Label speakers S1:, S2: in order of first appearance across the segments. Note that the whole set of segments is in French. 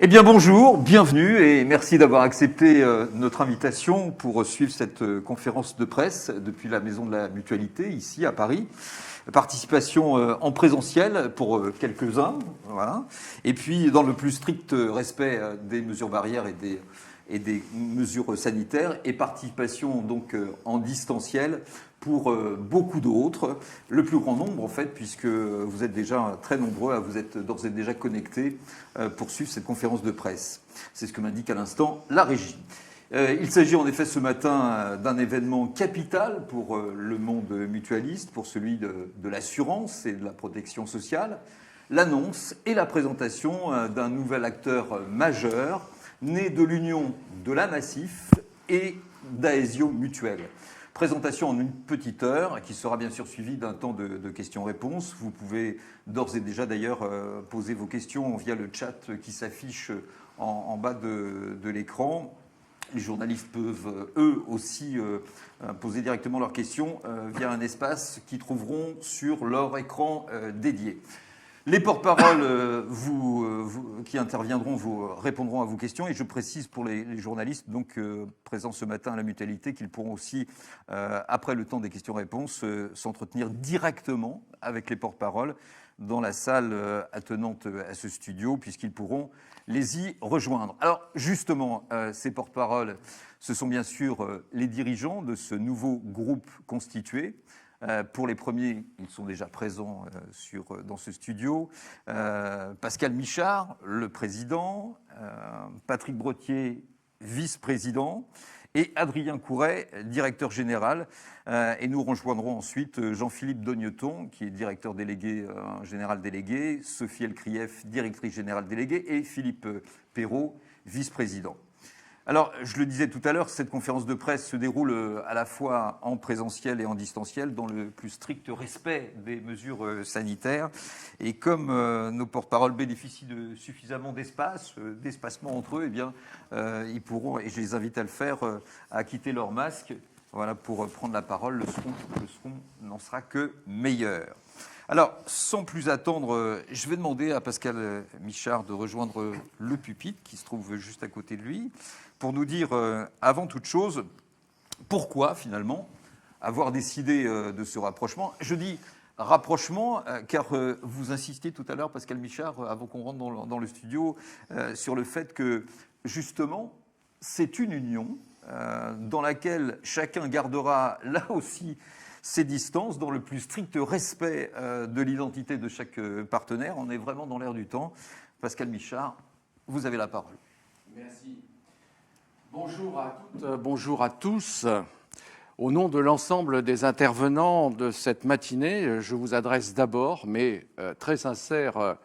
S1: Eh bien bonjour, bienvenue et merci d'avoir accepté notre invitation pour suivre cette conférence de presse depuis la Maison de la Mutualité, ici à Paris. Participation en présentiel pour quelques-uns, voilà. Et puis dans le plus strict respect des mesures barrières et des mesures sanitaires, et participation donc en distanciel pour beaucoup d'autres, le plus grand nombre en fait, puisque vous êtes déjà très nombreux, vous êtes d'ores et déjà connectés pour suivre cette conférence de presse. C'est ce que m'indique à l'instant la régie. Il s'agit en effet ce matin d'un événement capital pour le monde mutualiste, pour celui de l'assurance et de la protection sociale, l'annonce et la présentation d'un nouvel acteur majeur, né de l'union de la Massif et d'Aesio Mutuel. Présentation en une petite heure, qui sera bien sûr suivie d'un temps de questions-réponses. Vous pouvez d'ores et déjà d'ailleurs poser vos questions via le chat qui s'affiche en bas de l'écran. Les journalistes peuvent eux aussi poser directement leurs questions via un espace qu'ils trouveront sur leur écran dédié. Les porte-paroles qui interviendront vous répondront à vos questions, et je précise pour les journalistes donc présents ce matin à la Mutualité qu'ils pourront aussi, après le temps des questions-réponses, s'entretenir directement avec les porte-paroles dans la salle attenante à ce studio, puisqu'ils pourront les y rejoindre. Alors justement, ces porte-paroles, ce sont bien sûr les dirigeants de ce nouveau groupe constitué. Pour les premiers, ils sont déjà présents dans ce studio. Pascal Michard, le président, Patrick Brottier, vice-président, et Adrien Couret, directeur général. Et nous rejoindrons ensuite Jean-Philippe Dogneton, qui est directeur délégué, général délégué, Sophie Elkrief, directrice générale déléguée, et Philippe Perrault, vice-président. Alors, je le disais tout à l'heure, cette conférence de presse se déroule à la fois en présentiel et en distanciel, dans le plus strict respect des mesures sanitaires. Et comme nos porte-paroles bénéficient de suffisamment d'espace, d'espacement entre eux, eh bien, ils pourront, et je les invite à le faire, à quitter leur masque, voilà, pour prendre la parole. Le son n'en sera que meilleur. Alors, sans plus attendre, je vais demander à Pascal Michard de rejoindre le pupitre qui se trouve juste à côté de lui, pour nous dire, avant toute chose, pourquoi, finalement, avoir décidé de ce rapprochement. Je dis rapprochement, car vous insistiez tout à l'heure, Pascal Michard, avant qu'on rentre dans le studio, sur le fait que, justement, c'est une union dans laquelle chacun gardera, là aussi, ses distances, dans le plus strict respect de l'identité de chaque partenaire. On est vraiment dans l'air du temps. Pascal Michard, vous avez la parole.
S2: Merci. Bonjour à toutes, bonjour à tous. Au nom de l'ensemble des intervenants de cette matinée, je vous adresse d'abord mes très sincères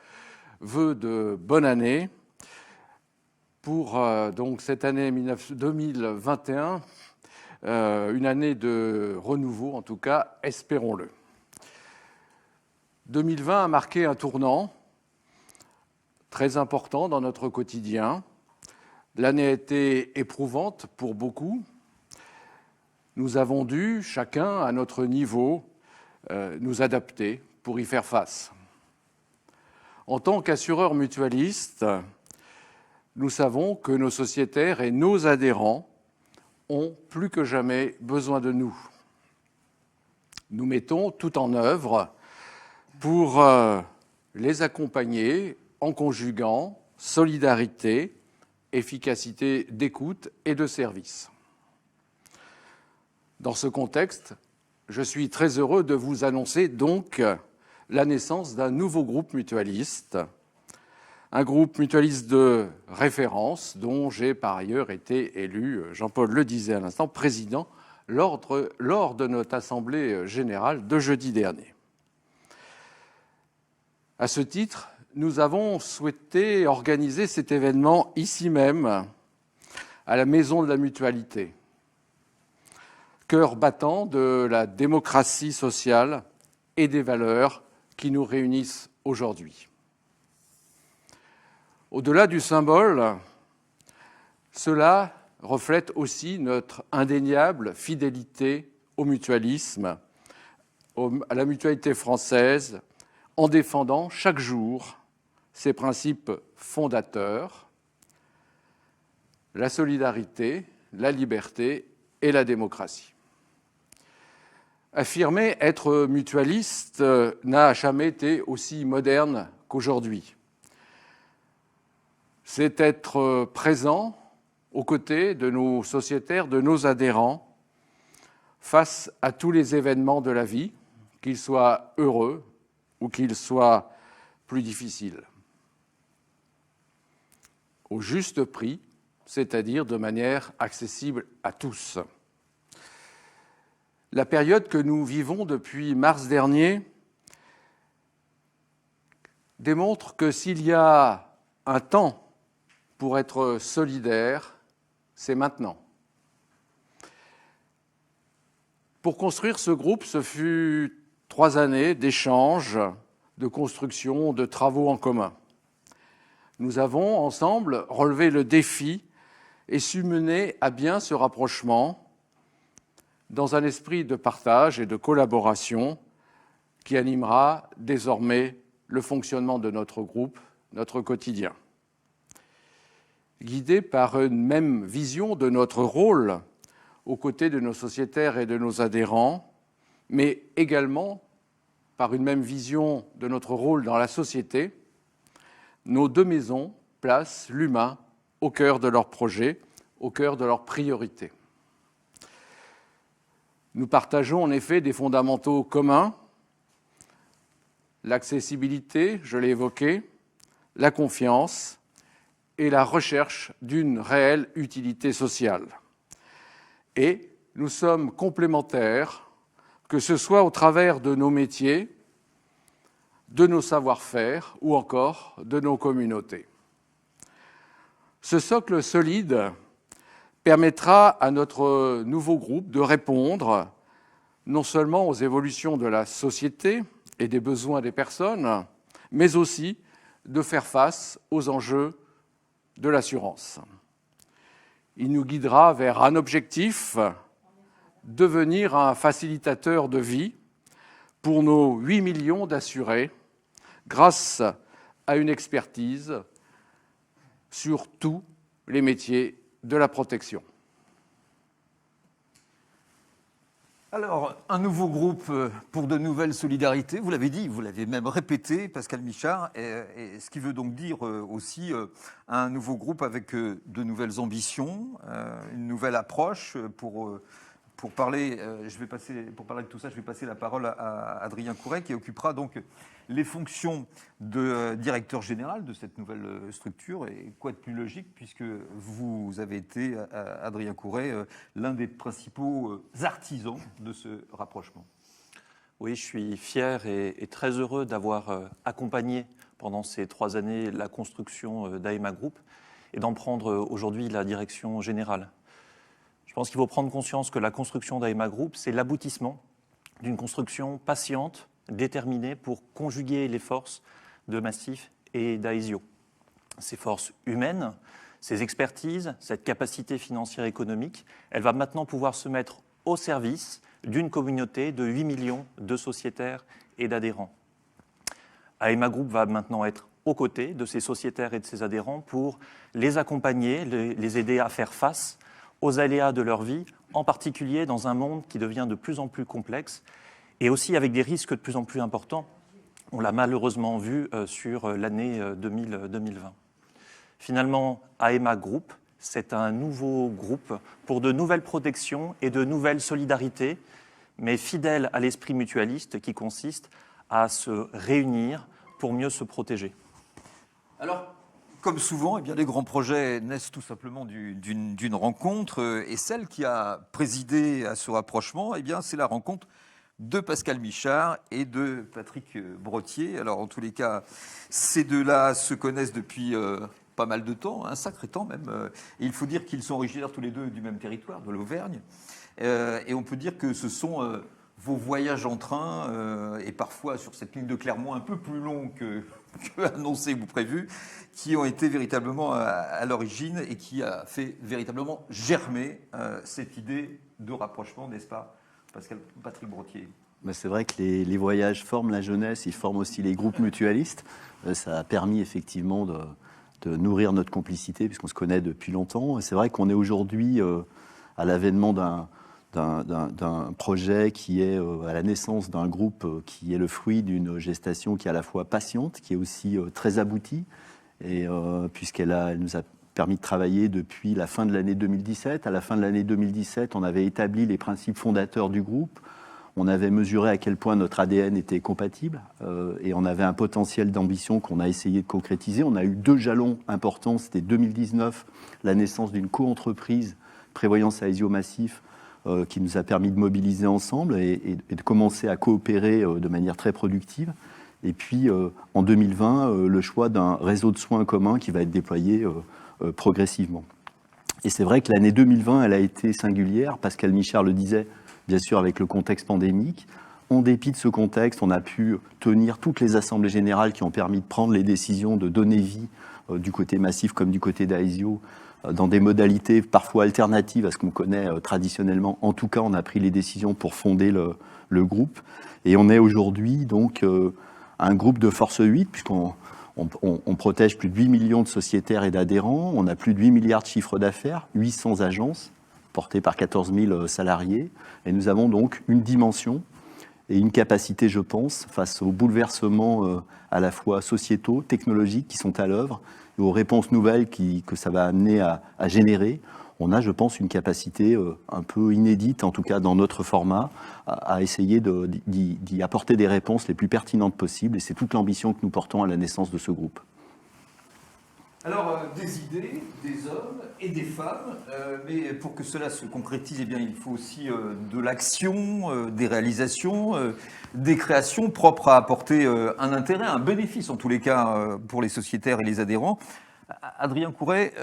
S2: vœux de bonne année pour donc cette année 2021, une année de renouveau, en tout cas, espérons-le. 2020 a marqué un tournant très important dans notre quotidien. L'année a été éprouvante pour beaucoup. Nous avons dû, chacun à notre niveau, nous adapter pour y faire face. En tant qu'assureurs mutualistes, nous savons que nos sociétaires et nos adhérents ont plus que jamais besoin de nous. Nous mettons tout en œuvre pour les accompagner en conjuguant solidarité, efficacité d'écoute et de service. Dans ce contexte, je suis très heureux de vous annoncer donc la naissance d'un nouveau groupe mutualiste, un groupe mutualiste de référence dont j'ai par ailleurs été élu, Jean-Paul le disait à l'instant, président lors de notre assemblée générale de jeudi dernier. À ce titre, nous avons souhaité organiser cet événement ici même, à la Maison de la Mutualité, cœur battant de la démocratie sociale et des valeurs qui nous réunissent aujourd'hui. Au-delà du symbole, cela reflète aussi notre indéniable fidélité au mutualisme, à la mutualité française, en défendant chaque jour ses principes fondateurs, la solidarité, la liberté et la démocratie. Affirmer être mutualiste n'a jamais été aussi moderne qu'aujourd'hui. C'est être présent aux côtés de nos sociétaires, de nos adhérents, face à tous les événements de la vie, qu'ils soient heureux ou qu'ils soient plus difficiles. Au juste prix, c'est-à-dire de manière accessible à tous. La période que nous vivons depuis mars dernier démontre que s'il y a un temps pour être solidaire, c'est maintenant. Pour construire ce groupe, ce fut 3 années d'échanges, de construction, de travaux en commun. Nous avons ensemble relevé le défi et su mener à bien ce rapprochement dans un esprit de partage et de collaboration qui animera désormais le fonctionnement de notre groupe, notre quotidien. Guidés par une même vision de notre rôle aux côtés de nos sociétaires et de nos adhérents, mais également par une même vision de notre rôle dans la société, nos 2 maisons placent l'humain au cœur de leurs projets, au cœur de leurs priorités. Nous partageons en effet des fondamentaux communs, l'accessibilité, je l'ai évoqué, la confiance et la recherche d'une réelle utilité sociale. Et nous sommes complémentaires, que ce soit au travers de nos métiers, de nos savoir-faire ou encore de nos communautés. Ce socle solide permettra à notre nouveau groupe de répondre non seulement aux évolutions de la société et des besoins des personnes, mais aussi de faire face aux enjeux de l'assurance. Il nous guidera vers un objectif, devenir un facilitateur de vie pour nos 8 millions d'assurés grâce à une expertise sur tous les métiers de la protection.
S1: Alors, un nouveau groupe pour de nouvelles solidarités, vous l'avez dit, vous l'avez même répété, Pascal Michard, et ce qui veut donc dire aussi un nouveau groupe avec de nouvelles ambitions, une nouvelle approche pour parler, pour parler de tout ça, je vais passer la parole à Adrien Couret qui occupera donc les fonctions de directeur général de cette nouvelle structure. Et quoi de plus logique puisque vous avez été, Adrien Couret, l'un des principaux artisans de ce rapprochement.
S3: Oui, je suis fier et très heureux d'avoir accompagné pendant ces 3 années la construction d'AEMA Group et d'en prendre aujourd'hui la direction générale. Je pense qu'il faut prendre conscience que la construction d'AEMA Group, c'est l'aboutissement d'une construction patiente, déterminée pour conjuguer les forces de Massif et d'Aesio. Ces forces humaines, ces expertises, cette capacité financière et économique, elle va maintenant pouvoir se mettre au service d'une communauté de 8 millions de sociétaires et d'adhérents. AEMA Group va maintenant être aux côtés de ces sociétaires et de ces adhérents pour les accompagner, les aider à faire face aux aléas de leur vie, en particulier dans un monde qui devient de plus en plus complexe et aussi avec des risques de plus en plus importants. On l'a malheureusement vu sur l'année 2020. Finalement, AEMA Group, c'est un nouveau groupe pour de nouvelles protections et de nouvelles solidarités, mais fidèle à l'esprit mutualiste qui consiste à se réunir pour mieux se protéger.
S1: Alors, comme souvent, eh bien, les grands projets naissent tout simplement d'une rencontre. Et celle qui a présidé à ce rapprochement, eh bien, c'est la rencontre de Pascal Michard et de Patrick Brottier. Alors, en tous les cas, ces deux-là se connaissent depuis pas mal de temps, un sacré temps même. Et il faut dire qu'ils sont originaires tous les deux du même territoire, de l'Auvergne. Et on peut dire que ce sont vos voyages en train, et parfois sur cette ligne de Clermont un peu plus longue que annoncé ou prévu, qui ont été véritablement à l'origine et qui a fait véritablement germer cette idée de rapprochement, n'est-ce pas, Patrick Brottier?
S4: C'est vrai que les voyages forment la jeunesse, ils forment aussi les groupes mutualistes. Ça a permis effectivement nourrir notre complicité, puisqu'on se connaît depuis longtemps. Et c'est vrai qu'on est aujourd'hui à l'avènement d'un projet qui est à la naissance d'un groupe qui est le fruit d'une gestation qui est à la fois patiente, qui est aussi très aboutie, et puisqu'elle nous a permis de travailler depuis la fin de l'année 2017. À la fin de l'année 2017, on avait établi les principes fondateurs du groupe. On avait mesuré à quel point notre ADN était compatible et on avait un potentiel d'ambition qu'on a essayé de concrétiser. On a eu 2 jalons importants. C'était 2019, la naissance d'une co-entreprise prévoyance Aesio Massif qui nous a permis de mobiliser ensemble et de commencer à coopérer de manière très productive. Et puis en 2020, le choix d'un réseau de soins commun qui va être déployé progressivement. Et c'est vrai que l'année 2020, elle a été singulière. Pascal Michard le disait, bien sûr, avec le contexte pandémique. En dépit de ce contexte, on a pu tenir toutes les assemblées générales qui ont permis de prendre les décisions de donner vie du côté Massif comme du côté d'Aesio dans des modalités parfois alternatives à ce qu'on connaît traditionnellement. En tout cas, on a pris les décisions pour fonder le groupe. Et on est aujourd'hui donc un groupe de force 8, puisqu'on protège plus de 8 millions de sociétaires et d'adhérents. On a plus de 8 milliards de chiffres d'affaires, 800 agences portées par 14 000 salariés. Et nous avons donc une dimension et une capacité, je pense, face aux bouleversements à la fois sociétaux, technologiques qui sont à l'œuvre, et aux réponses nouvelles que ça va amener à générer. On a, je pense, une capacité un peu inédite, en tout cas dans notre format, à essayer d'y apporter des réponses les plus pertinentes possibles. Et c'est toute l'ambition que nous portons à la naissance de ce groupe.
S1: Alors, des idées, des hommes et des femmes, mais pour que cela se concrétise, eh bien, il faut aussi de l'action, des réalisations, des créations propres à apporter un intérêt, un bénéfice en tous les cas pour les sociétaires et les adhérents. Adrien Couret,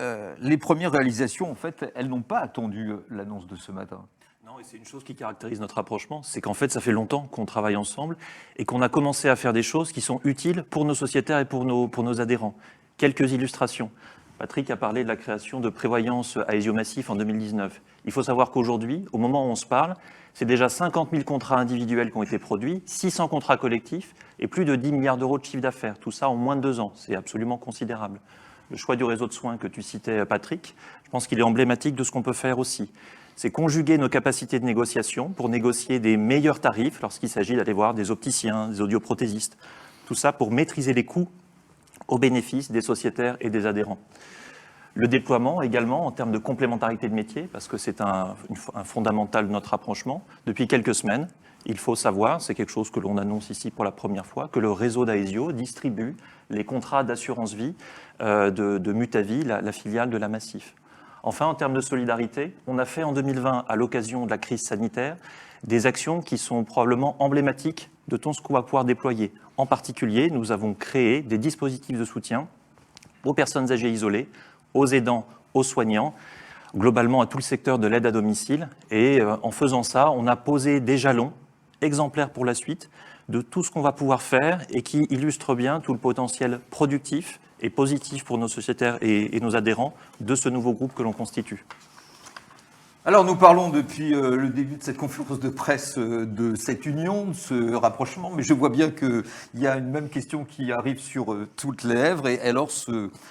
S1: les premières réalisations, en fait, elles n'ont pas attendu l'annonce de ce matin.
S3: Non, et c'est une chose qui caractérise notre rapprochement, c'est qu'en fait, ça fait longtemps qu'on travaille ensemble et qu'on a commencé à faire des choses qui sont utiles pour nos sociétaires et pour nos adhérents. Quelques illustrations. Patrick a parlé de la création de prévoyance Aesio Massif en 2019. Il faut savoir qu'aujourd'hui, au moment où on se parle, c'est déjà 50 000 contrats individuels qui ont été produits, 600 contrats collectifs et plus de 10 milliards d'euros de chiffre d'affaires. Tout ça en moins de 2 ans. C'est absolument considérable. Le choix du réseau de soins que tu citais, Patrick, je pense qu'il est emblématique de ce qu'on peut faire aussi. C'est conjuguer nos capacités de négociation pour négocier des meilleurs tarifs lorsqu'il s'agit d'aller voir des opticiens, des audioprothésistes. Tout ça pour maîtriser les coûts au bénéfice des sociétaires et des adhérents. Le déploiement également en termes de complémentarité de métier, parce que c'est un fondamental de notre rapprochement. Depuis quelques semaines, il faut savoir, c'est quelque chose que l'on annonce ici pour la première fois, que le réseau d'Aesio distribue les contrats d'assurance vie de Mutavie, la filiale de la Massif. Enfin, en termes de solidarité, on a fait en 2020, à l'occasion de la crise sanitaire, des actions qui sont probablement emblématiques de tout ce qu'on va pouvoir déployer. En particulier, nous avons créé des dispositifs de soutien aux personnes âgées isolées, aux aidants, aux soignants, globalement à tout le secteur de l'aide à domicile. Et en faisant ça, on a posé des jalons exemplaires pour la suite de tout ce qu'on va pouvoir faire et qui illustre bien tout le potentiel productif et positif pour nos sociétaires et nos adhérents de ce nouveau groupe que l'on constitue.
S1: Alors nous parlons depuis le début de cette conférence de presse de cette union, de ce rapprochement, mais je vois bien qu'il y a une même question qui arrive sur toutes les lèvres. Et alors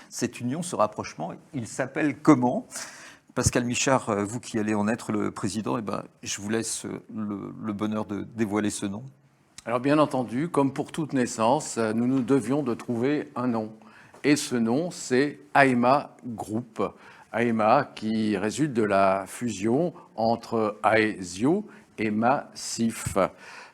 S1: cette union, ce rapprochement, il s'appelle comment ? Pascal Michard, vous qui allez en être le président, eh ben, je vous laisse le bonheur de dévoiler ce nom.
S2: Alors bien entendu, comme pour toute naissance, nous devions de trouver un nom. Et ce nom, c'est AEMA Group. AEMA qui résulte de la fusion entre Aesio et Massif.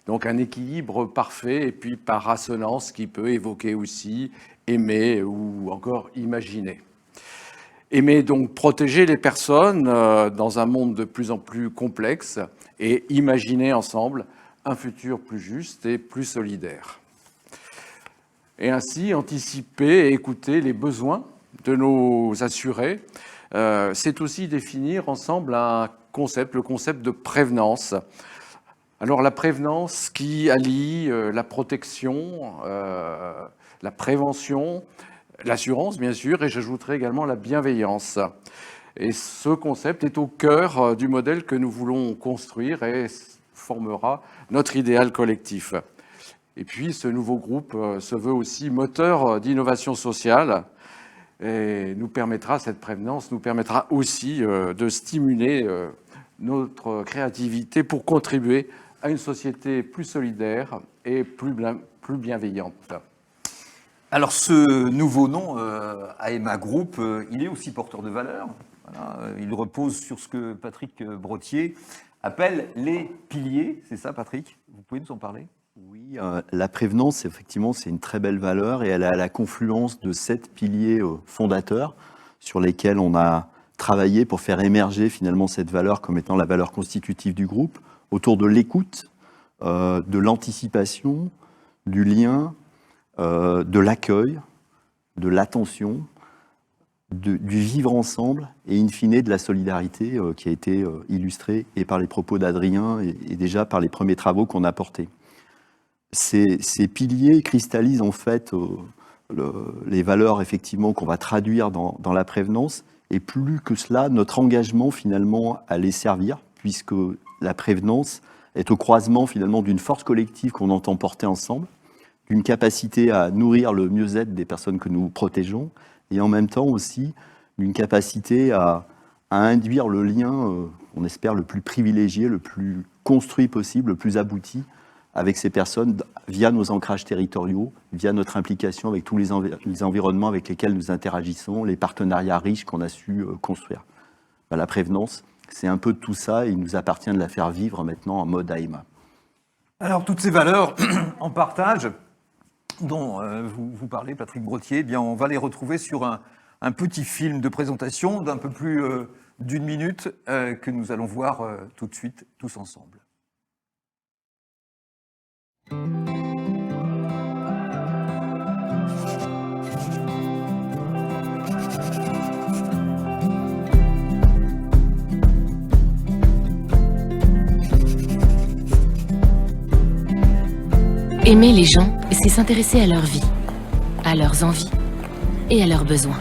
S2: Donc un équilibre parfait et puis par assonance qui peut évoquer aussi aimer ou encore imaginer. Aimer donc protéger les personnes dans un monde de plus en plus complexe et imaginer ensemble un futur plus juste et plus solidaire. Et ainsi anticiper et écouter les besoins de nos assurés, c'est aussi définir ensemble un concept, le concept de prévenance. Alors la prévenance qui allie la protection, la prévention, l'assurance bien sûr, et j'ajouterai également la bienveillance. Et ce concept est au cœur du modèle que nous voulons construire et formera notre idéal collectif. Et puis ce nouveau groupe se veut aussi moteur d'innovation sociale. Et cette prévenance nous permettra aussi de stimuler notre créativité pour contribuer à une société plus solidaire et plus bienveillante.
S1: Alors ce nouveau nom, AEMA Group, il est aussi porteur de valeurs. Voilà, il repose sur ce que Patrick Brottier appelle les piliers. C'est ça, Patrick? Vous pouvez nous en parler?
S4: Oui, la prévenance, effectivement, c'est une très belle valeur et elle est à la confluence de 7 piliers fondateurs sur lesquels on a travaillé pour faire émerger finalement cette valeur comme étant la valeur constitutive du groupe, autour de l'écoute, de l'anticipation, du lien, de l'accueil, de l'attention, du vivre ensemble et in fine de la solidarité qui a été illustrée et par les propos d'Adrien et déjà par les premiers travaux qu'on a portés. Ces piliers cristallisent en fait les valeurs effectivement qu'on va traduire dans la prévenance et plus que cela, notre engagement finalement à les servir puisque la prévenance est au croisement finalement d'une force collective qu'on entend porter ensemble, d'une capacité à nourrir le mieux-être des personnes que nous protégeons et en même temps aussi d'une capacité à induire le lien, on espère, le plus privilégié, le plus construit possible, le plus abouti avec ces personnes via nos ancrages territoriaux, via notre implication avec tous les environnements avec lesquels nous interagissons, les partenariats riches qu'on a su construire. La prévenance, c'est un peu de tout ça et il nous appartient de la faire vivre maintenant en mode AEMA.
S1: Alors toutes ces valeurs en partage dont vous parlez, Patrick Brottier, eh bien, on va les retrouver sur un petit film de présentation d'un peu plus d'1 minute que nous allons voir tout de suite tous ensemble.
S5: Aimer les gens, c'est s'intéresser à leur vie, à leurs envies et à leurs besoins.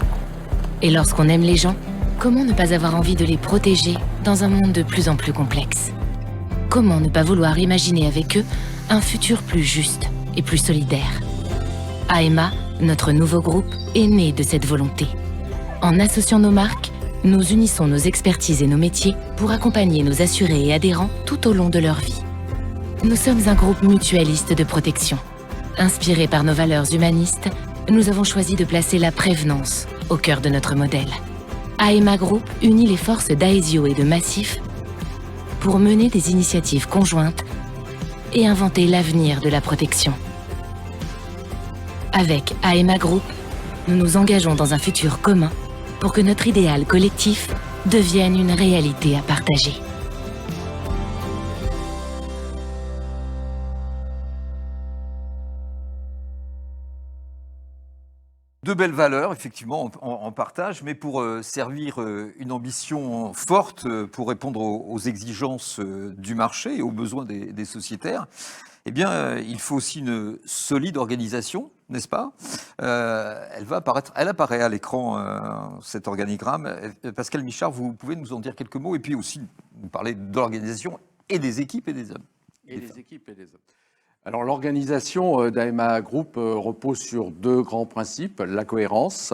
S5: Et lorsqu'on aime les gens, comment ne pas avoir envie de les protéger dans un monde de plus en plus complexe? Comment ne pas vouloir imaginer avec eux un futur plus juste et plus solidaire? AEMA, notre nouveau groupe, est né de cette volonté. En associant nos marques, nous unissons nos expertises et nos métiers pour accompagner nos assurés et adhérents tout au long de leur vie. Nous sommes un groupe mutualiste de protection. Inspiré par nos valeurs humanistes, nous avons choisi de placer la prévenance au cœur de notre modèle. AEMA Group unit les forces d'Aesio et de Massif pour mener des initiatives conjointes et inventer l'avenir de la protection. Avec AEMA Group, nous nous engageons dans un futur commun pour que notre idéal collectif devienne une réalité à partager.
S1: De belles valeurs, effectivement, en partage, mais pour servir une ambition forte pour répondre aux exigences du marché et aux besoins des sociétaires, eh bien, il faut aussi une solide organisation, n'est-ce pas? Elle apparaît à l'écran, cet organigramme. Pascal Michard, vous pouvez nous en dire quelques mots et puis aussi nous parler de l'organisation et des équipes et des hommes.
S2: Et des équipes et des hommes. Alors l'organisation d'AEMA Group repose sur 2 grands principes, la cohérence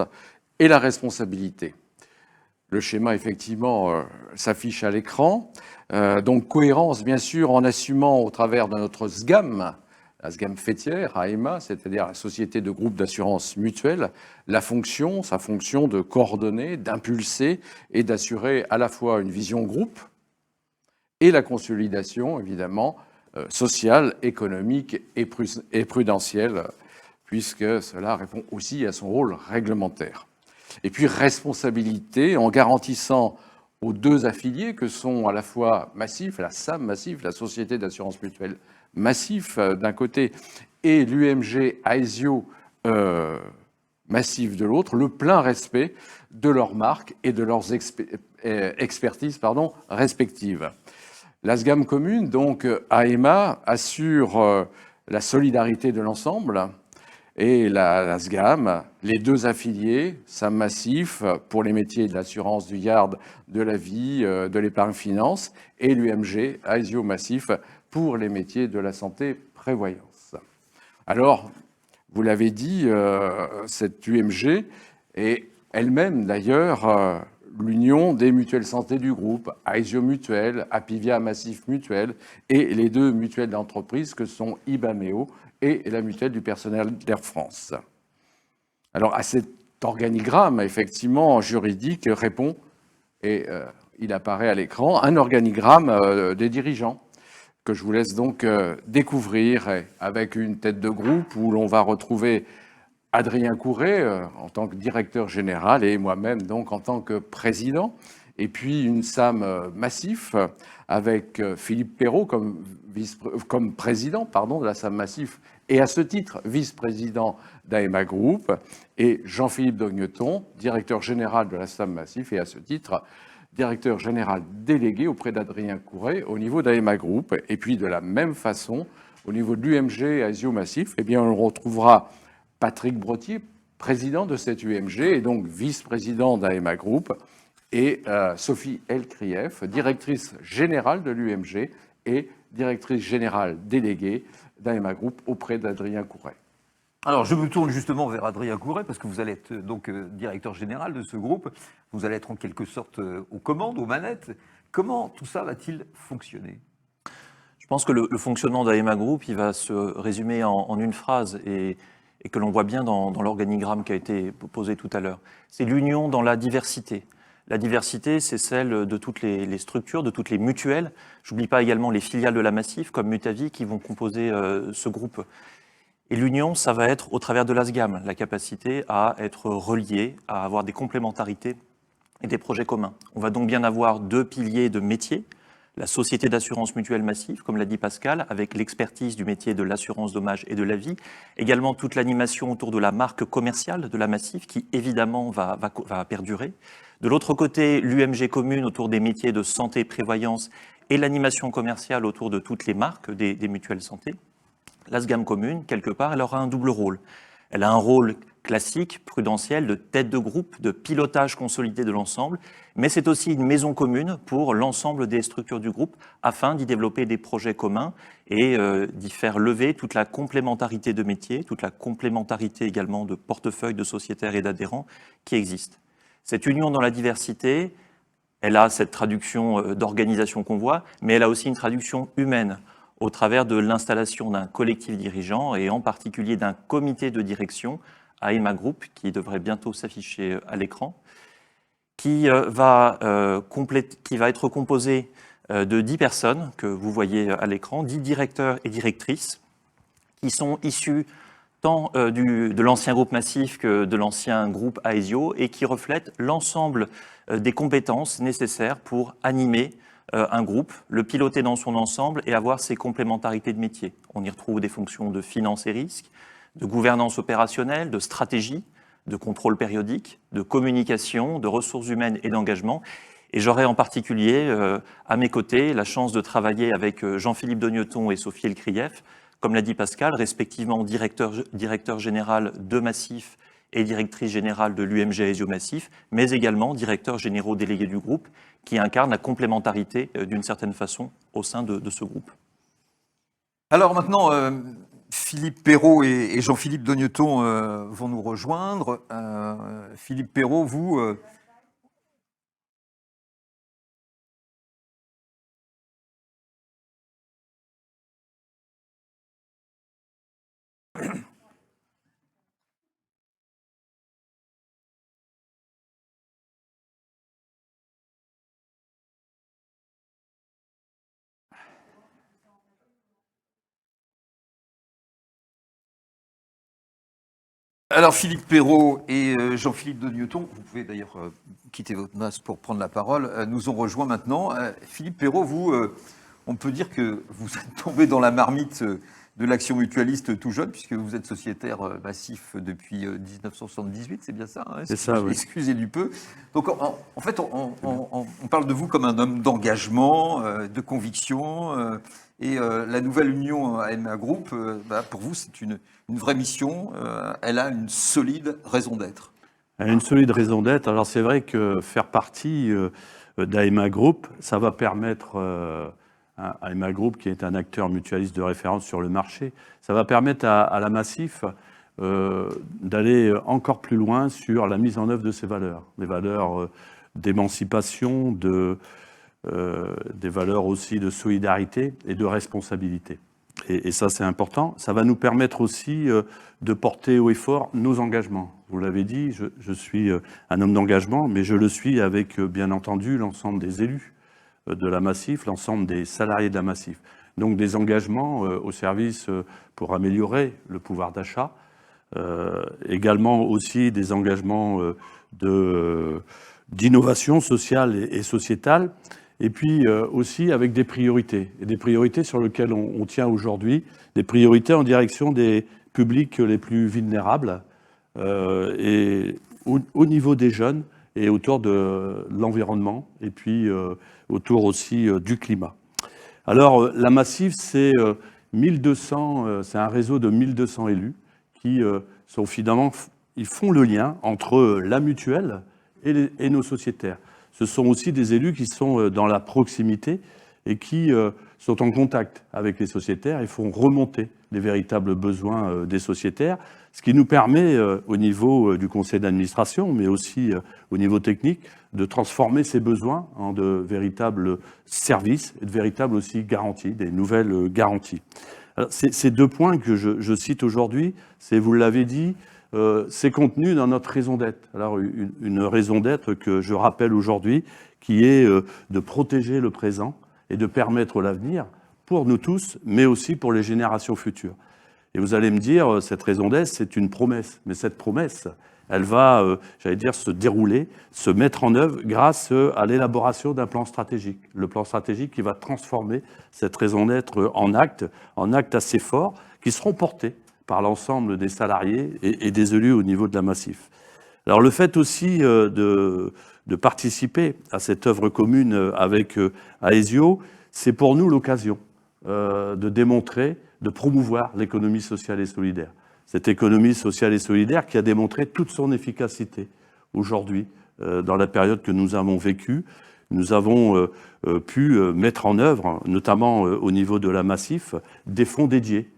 S2: et la responsabilité. Le schéma, effectivement, s'affiche à l'écran. Donc cohérence, bien sûr, en assumant au travers de notre SGAM, la SGAM fêtière, AEMA, c'est-à-dire la Société de groupe d'assurance mutuelle, sa fonction de coordonner, d'impulser et d'assurer à la fois une vision groupe et la consolidation, évidemment, sociale, économique et prudentielle, puisque cela répond aussi à son rôle réglementaire. Et puis responsabilité, en garantissant aux 2 affiliés que sont à la fois Massif, la SAM Massif, la Société d'assurance mutuelle Massif d'un côté, et l'UMG Aesio Massif de l'autre, le plein respect de leurs marques et de leurs expertises respectives. La SGAM commune, donc AEMA, assure la solidarité de l'ensemble et la SGAM, les 2 affiliés, SAM Massif pour les métiers de l'assurance, du yard, de la vie, de l'épargne finance, et l'UMG, Aesio Massif, pour les métiers de la santé prévoyance. Alors, vous l'avez dit, cette UMG est elle-même d'ailleurs l'union des mutuelles santé du groupe, Aesio Mutuelle, Apivia Massif Mutuelle, et les 2 mutuelles d'entreprise que sont Ibameo et la mutuelle du personnel d'Air France. Alors à cet organigramme, effectivement, juridique répond, et il apparaît à l'écran, un organigramme des dirigeants que je vous laisse donc découvrir, avec une tête de groupe où l'on va retrouver Adrien Couret en tant que directeur général et moi-même donc en tant que président, et puis une SAM Massif avec Philippe Perrault comme président de la SAM Massif et à ce titre vice-président d'AEMA Group, et Jean-Philippe Dogneton, directeur général de la SAM Massif et à ce titre directeur général délégué auprès d'Adrien Couret au niveau d'AEMA Group. Et puis de la même façon, au niveau de l'UMG Aesio Massif, eh bien on retrouvera Patrick Brottier, président de cette UMG et donc vice-président d'AEMA Group, et Sophie Elkrief, directrice générale de l'UMG et directrice générale déléguée d'AEMA Group auprès d'Adrien Couret.
S1: Alors, je me tourne justement vers Adrien Couret, parce que vous allez être donc directeur général de ce groupe. Vous allez être en quelque sorte aux commandes, aux manettes. Comment tout ça va-t-il fonctionner ?
S3: Je pense que le fonctionnement d'AEMA Group, il va se résumer en une phrase et que l'on voit bien dans l'organigramme qui a été posé tout à l'heure. C'est l'union dans la diversité. La diversité, c'est celle de toutes les structures, de toutes les mutuelles. J'oublie pas également les filiales de la Massif, comme Mutavi, qui vont composer ce groupe. Et l'union, ça va être au travers de l'ASGAM, la capacité à être relié, à avoir des complémentarités et des projets communs. On va donc bien avoir 2 piliers de métier. La société d'assurance mutuelle Massif, comme l'a dit Pascal, avec l'expertise du métier de l'assurance dommage et de la vie. Également toute l'animation autour de la marque commerciale de la Massif, qui évidemment va perdurer. De l'autre côté, l'UMG commune autour des métiers de santé et prévoyance et l'animation commerciale autour de toutes les marques des mutuelles santé. L'ASGAM commune, quelque part, elle aura un double rôle. Elle a un rôle classique, prudentiel, de tête de groupe, de pilotage consolidé de l'ensemble, mais c'est aussi une maison commune pour l'ensemble des structures du groupe afin d'y développer des projets communs et d'y faire lever toute la complémentarité de métiers, toute la complémentarité également de portefeuilles de sociétaires et d'adhérents qui existent. Cette union dans la diversité, elle a cette traduction d'organisation qu'on voit, mais elle a aussi une traduction humaine au travers de l'installation d'un collectif dirigeant et en particulier d'un comité de direction, AEMA Group, qui devrait bientôt s'afficher à l'écran, qui va être composé de 10 personnes que vous voyez à l'écran, 10 directeurs et directrices, qui sont issus tant de l'ancien groupe Massif que de l'ancien groupe Aesio et qui reflètent l'ensemble des compétences nécessaires pour animer un groupe, le piloter dans son ensemble et avoir ses complémentarités de métier. On y retrouve des fonctions de finance et risque, de gouvernance opérationnelle, de stratégie, de contrôle périodique, de communication, de ressources humaines et d'engagement. Et j'aurai en particulier à mes côtés la chance de travailler avec Jean-Philippe Dogneton et Sophie Elkrief, comme l'a dit Pascal, respectivement directeur général de Massif et directrice générale de l'UMG Aesio Massif, mais également directeurs généraux délégués du groupe, qui incarnent la complémentarité d'une certaine façon au sein de ce groupe.
S1: Alors maintenant, Philippe Perrault et Jean-Philippe Dogneton vont nous rejoindre. Philippe Perrault, vous... Alors Philippe Perrault et Jean-Philippe Dogneton, vous pouvez d'ailleurs quitter votre masque pour prendre la parole, nous ont rejoints maintenant. Philippe Perrault, vous, on peut dire que vous êtes tombé dans la marmite de l'action mutualiste tout jeune, puisque vous êtes sociétaire Massif depuis 1978, c'est bien ça, hein,
S6: c'est ça, oui.
S1: Excusez du peu. Donc en fait, on parle de vous comme un homme d'engagement, de conviction, et la nouvelle union AEMA Group, pour vous, c'est une vraie mission. Elle a une solide raison d'être.
S6: Elle a une solide raison d'être. Alors c'est vrai que faire partie d'AEMA Group, ça va permettre à AEMA Group, qui est un acteur mutualiste de référence sur le marché, ça va permettre à la Massif d'aller encore plus loin sur la mise en œuvre de ces valeurs, des valeurs d'émancipation, des valeurs aussi de solidarité et de responsabilité. Et ça, c'est important. Ça va nous permettre aussi de porter haut et fort nos engagements. Vous l'avez dit, je suis un homme d'engagement, mais je le suis avec, bien entendu, l'ensemble des élus de la Massif, l'ensemble des salariés de la Massif. Donc des engagements au service pour améliorer le pouvoir d'achat, également aussi des engagements d'innovation sociale et sociétale, et puis aussi avec des priorités, et des priorités sur lesquelles on tient aujourd'hui, des priorités en direction des publics les plus vulnérables, et au niveau des jeunes, et autour de l'environnement, et puis autour aussi du climat. Alors la Massif, c'est 1200, c'est un réseau de 1200 élus qui sont finalement, ils font le lien entre la mutuelle et nos sociétaires. Ce sont aussi des élus qui sont dans la proximité et qui sont en contact avec les sociétaires et font remonter les véritables besoins des sociétaires, ce qui nous permet, au niveau du conseil d'administration, mais aussi au niveau technique, de transformer ces besoins en de véritables services et de véritables aussi garanties, des nouvelles garanties. Alors, ces deux points que je cite aujourd'hui, c'est, vous l'avez dit, c'est contenu dans notre raison d'être. Alors, une raison d'être que je rappelle aujourd'hui, qui est de protéger le présent et de permettre l'avenir pour nous tous, mais aussi pour les générations futures. Et vous allez me dire, cette raison d'être, c'est une promesse. Mais cette promesse, elle va, j'allais dire, se dérouler, se mettre en œuvre grâce à l'élaboration d'un plan stratégique. Le plan stratégique qui va transformer cette raison d'être en actes assez forts, qui seront portés par l'ensemble des salariés et des élus au niveau de la Massif. Alors le fait aussi de participer à cette œuvre commune avec Aesio, c'est pour nous l'occasion de démontrer, de promouvoir l'économie sociale et solidaire. Cette économie sociale et solidaire qui a démontré toute son efficacité aujourd'hui, dans la période que nous avons vécue. Nous avons pu mettre en œuvre, notamment au niveau de la Massif, des fonds dédiés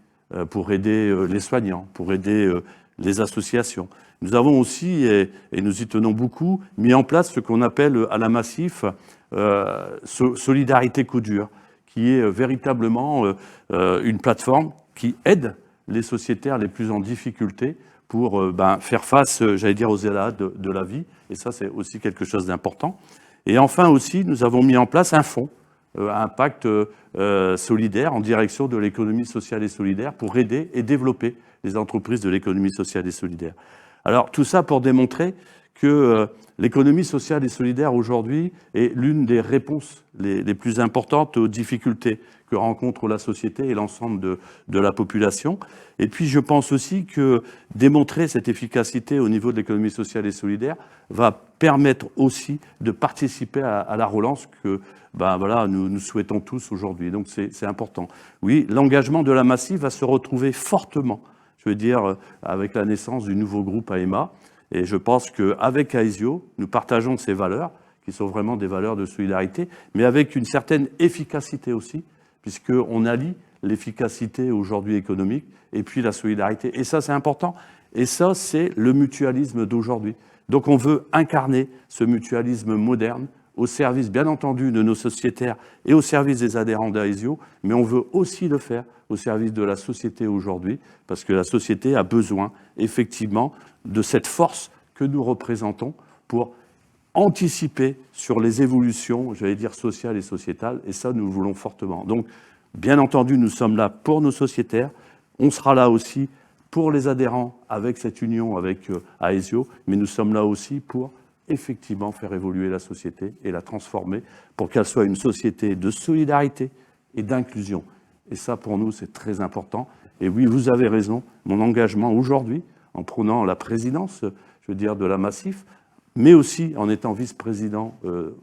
S6: pour aider les soignants, pour aider les associations. Nous avons aussi, et nous y tenons beaucoup, mis en place ce qu'on appelle à la Massif Solidarité Coup dur, qui est véritablement une plateforme qui aide les sociétaires les plus en difficulté pour faire face, j'allais dire, aux aléas de la vie. Et ça, c'est aussi quelque chose d'important. Et enfin aussi, nous avons mis en place un fonds, un pacte solidaire en direction de l'économie sociale et solidaire pour aider et développer les entreprises de l'économie sociale et solidaire. Alors tout ça pour démontrer que l'économie sociale et solidaire aujourd'hui est l'une des réponses les plus importantes aux difficultés que rencontre la société et l'ensemble de la population. Et puis je pense aussi que démontrer cette efficacité au niveau de l'économie sociale et solidaire va permettre aussi de participer à la relance que nous souhaitons tous aujourd'hui. Donc c'est important. Oui, l'engagement de la Massif va se retrouver fortement, je veux dire, avec la naissance du nouveau groupe AEMA. Et je pense qu'avec Aesio, nous partageons ces valeurs, qui sont vraiment des valeurs de solidarité, mais avec une certaine efficacité aussi, puisqu'on allie l'efficacité aujourd'hui économique et puis la solidarité. Et ça, c'est important. Et ça, c'est le mutualisme d'aujourd'hui. Donc on veut incarner ce mutualisme moderne au service, bien entendu, de nos sociétaires et au service des adhérents d'Aesio, mais on veut aussi le faire au service de la société aujourd'hui, parce que la société a besoin, effectivement, de cette force que nous représentons pour anticiper sur les évolutions, j'allais dire, sociales et sociétales, et ça, nous le voulons fortement. Donc, bien entendu, nous sommes là pour nos sociétaires, on sera là aussi pour les adhérents avec cette union avec Aesio, mais nous sommes là aussi pour effectivement faire évoluer la société et la transformer pour qu'elle soit une société de solidarité et d'inclusion. Et ça, pour nous, c'est très important. Et oui, vous avez raison, mon engagement aujourd'hui, en prenant la présidence, je veux dire, de la Massif, mais aussi en étant vice-président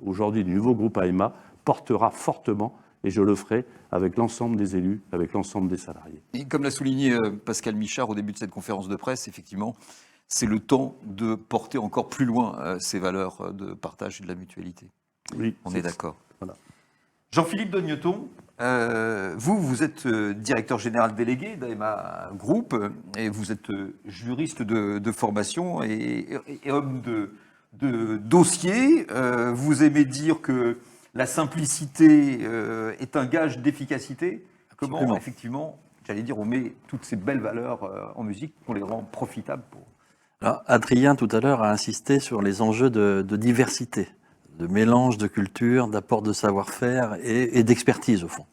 S6: aujourd'hui du nouveau groupe AEMA, portera fortement, et je le ferai avec l'ensemble des élus, avec l'ensemble des salariés.
S1: Et comme l'a souligné Pascal Michard au début de cette conférence de presse, effectivement, c'est le temps de porter encore plus loin ces valeurs de partage et de la mutualité.
S6: Oui,
S1: on est d'accord.
S6: Voilà.
S1: Jean-Philippe Dogneton, vous êtes directeur général délégué d'AEMA Group et vous êtes juriste de formation et homme de dossier. Vous aimez dire que la simplicité est un gage d'efficacité. Comment,
S3: Absolument.
S1: effectivement, j'allais dire, on met toutes ces belles valeurs en musique, qu'on les rend profitables pour...
S7: Alors, Adrien, tout à l'heure, a insisté sur les enjeux de diversité, de mélange de culture, d'apport de savoir-faire et d'expertise, au fond.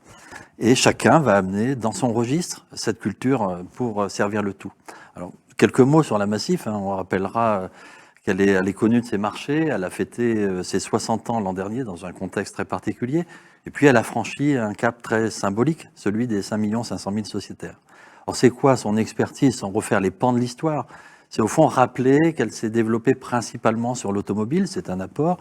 S7: Et chacun va amener dans son registre cette culture pour servir le tout. Alors, quelques mots sur la Massif. On rappellera qu'elle est connue de ses marchés. Elle a fêté ses 60 ans l'an dernier dans un contexte très particulier. Et puis, elle a franchi un cap très symbolique, celui des 5 500 000 sociétaires. Alors, c'est quoi son expertise, sans refaire les pans de l'histoire? C'est au fond rappeler qu'elle s'est développée principalement sur l'automobile, c'est un apport.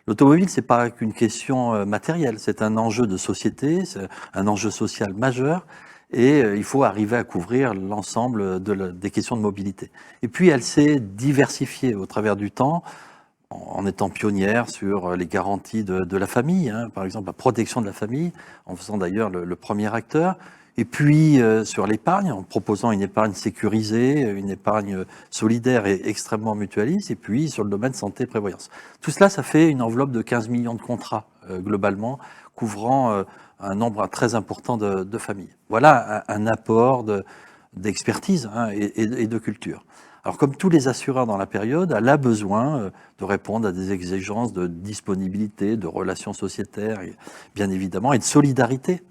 S7: L'automobile, c'est pas qu'une question matérielle, c'est un enjeu de société, c'est un enjeu social majeur, et il faut arriver à couvrir l'ensemble des questions de mobilité. Et puis, elle s'est diversifiée au travers du temps, en étant pionnière sur les garanties de la famille, par exemple la protection de la famille, en faisant d'ailleurs le premier acteur. Et puis sur l'épargne, en proposant une épargne sécurisée, une épargne solidaire et extrêmement mutualiste, et puis sur le domaine santé-prévoyance. Tout cela, ça fait une enveloppe de 15 millions de contrats globalement, couvrant un nombre très important de familles. Voilà un apport d'expertise et de culture. Alors comme tous les assureurs dans la période, elle a besoin de répondre à des exigences de disponibilité, de relations sociétaires, et, bien évidemment, et de solidarité.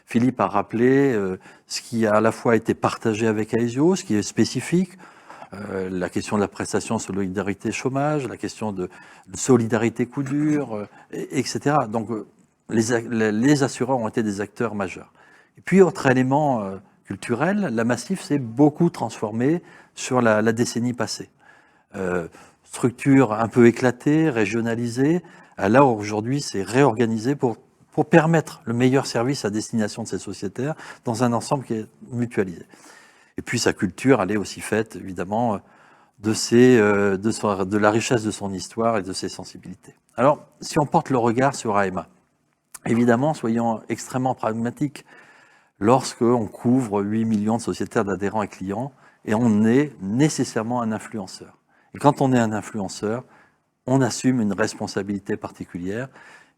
S7: Philippe a rappelé ce qui a à la fois été partagé avec Aesio, ce qui est spécifique, la question de la prestation solidarité chômage, la question de solidarité coup dur, etc. Donc les assureurs ont été des acteurs majeurs. Et puis autre élément culturel, la Massif s'est beaucoup transformée sur la décennie passée. Structure un peu éclatée, régionalisée, là aujourd'hui c'est réorganisé pour permettre le meilleur service à destination de ces sociétaires dans un ensemble qui est mutualisé. Et puis sa culture, elle est aussi faite, évidemment, de la richesse de son histoire et de ses sensibilités. Alors, si on porte le regard sur AEMA, évidemment, soyons extrêmement pragmatiques, lorsqu'on couvre 8 millions de sociétaires d'adhérents et clients, et on est nécessairement un influenceur. Et quand on est un influenceur, on assume une responsabilité particulière,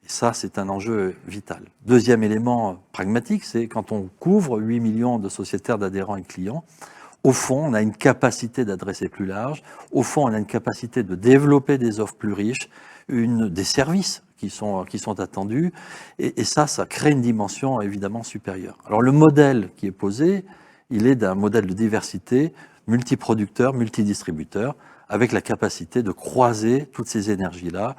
S7: et ça, c'est un enjeu vital. Deuxième élément pragmatique, c'est quand on couvre 8 millions de sociétaires d'adhérents et clients, au fond, on a une capacité d'adresser plus large, au fond, on a une capacité de développer des offres plus riches, des services qui sont attendus, et ça crée une dimension évidemment supérieure. Alors le modèle qui est posé, il est d'un modèle de diversité, multiproducteur, multidistributeur, avec la capacité de croiser toutes ces énergies-là,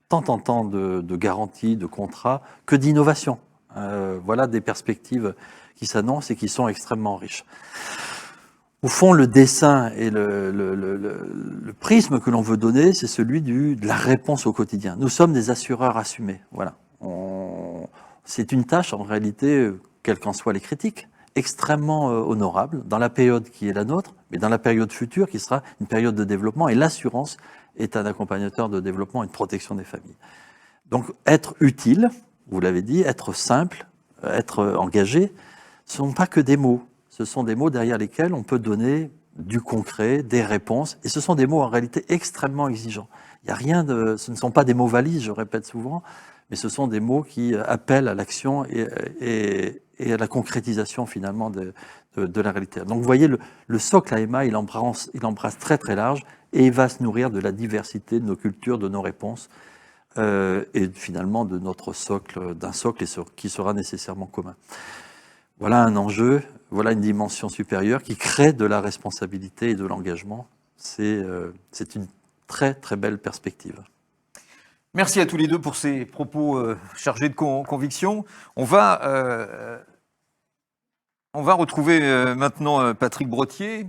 S7: tant en temps de garantie, de contrat, que d'innovation. Voilà des perspectives qui s'annoncent et qui sont extrêmement riches. Au fond, le dessin et le prisme que l'on veut donner, c'est celui de la réponse au quotidien. Nous sommes des assureurs assumés. Voilà. C'est une tâche, en réalité, quelles qu'en soient les critiques, extrêmement honorable dans la période qui est la nôtre, mais dans la période future qui sera une période de développement, et l'assurance est un accompagnateur de développement et de protection des familles. Donc être utile, vous l'avez dit, être simple, être engagé, ce ne sont pas que des mots, ce sont des mots derrière lesquels on peut donner du concret, des réponses, et ce sont des mots en réalité extrêmement exigeants. Il y a rien ce ne sont pas des mots valises, je répète souvent, mais ce sont des mots qui appellent à l'action et à la concrétisation finalement de la réalité. Donc vous voyez, le socle AEMA, il embrasse très très large, et il va se nourrir de la diversité de nos cultures, de nos réponses, et finalement de notre socle, d'un socle qui sera nécessairement commun. Voilà un enjeu, voilà une dimension supérieure qui crée de la responsabilité et de l'engagement. C'est une très très belle perspective.
S1: Merci à tous les deux pour ces propos chargés de conviction. On va retrouver maintenant Patrick Brottier,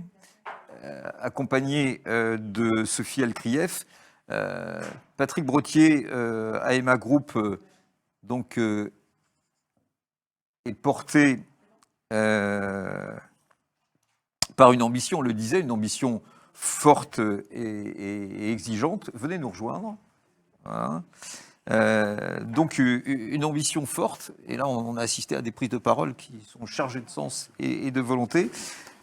S1: accompagné de Sophie Alkrief. Patrick Brottier, AEMA Group, donc, est porté par une ambition, on le disait, une ambition forte et exigeante. Venez nous rejoindre. Voilà. Donc une ambition forte, et là on a assisté à des prises de parole qui sont chargées de sens et de volonté.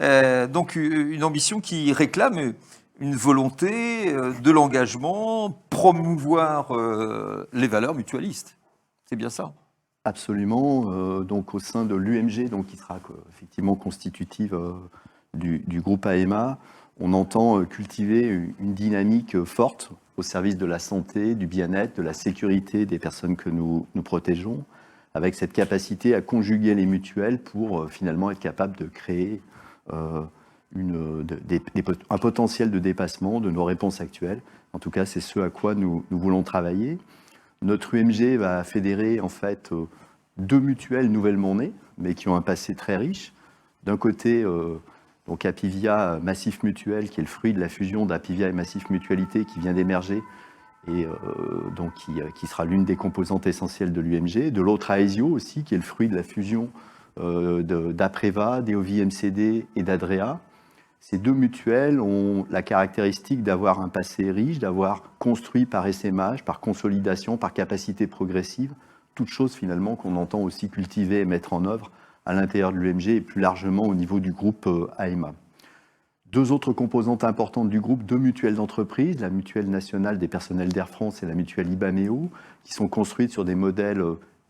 S1: Donc une ambition qui réclame une volonté de l'engagement, promouvoir les valeurs mutualistes. C'est bien ça?
S4: Absolument. Donc au sein de l'UMG, donc qui sera effectivement constitutive du groupe AEMA, on entend cultiver une dynamique forte au service de la santé, du bien-être, de la sécurité des personnes que nous protégeons, avec cette capacité à conjuguer les mutuelles pour finalement être capable de créer un potentiel de dépassement de nos réponses actuelles. En tout cas, c'est ce à quoi nous voulons travailler. Notre UMG va fédérer en fait 2 mutuelles nouvellement nées, mais qui ont un passé très riche. D'un côté, donc Apivia Massif Mutuel, qui est le fruit de la fusion d'Apivia et Massif Mutualité, qui vient d'émerger et donc qui sera l'une des composantes essentielles de l'UMG. De l'autre, Aesio aussi, qui est le fruit de la fusion d'Apreva, d'Eovi MCD et d'Adrea. Ces 2 mutuelles ont la caractéristique d'avoir un passé riche, d'avoir construit par essaimage, par consolidation, par capacité progressive, toutes choses finalement qu'on entend aussi cultiver et mettre en œuvre à l'intérieur de l'UMG et plus largement au niveau du groupe AEMA. 2 autres composantes importantes du groupe, 2 mutuelles d'entreprise, la mutuelle nationale des personnels d'Air France et la mutuelle Ibaneo, qui sont construites sur des modèles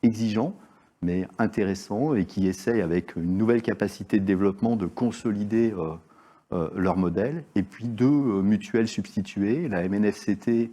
S4: exigeants, mais intéressants et qui essayent avec une nouvelle capacité de développement de consolider leur modèle. Et puis 2 mutuelles substituées, la MNFCT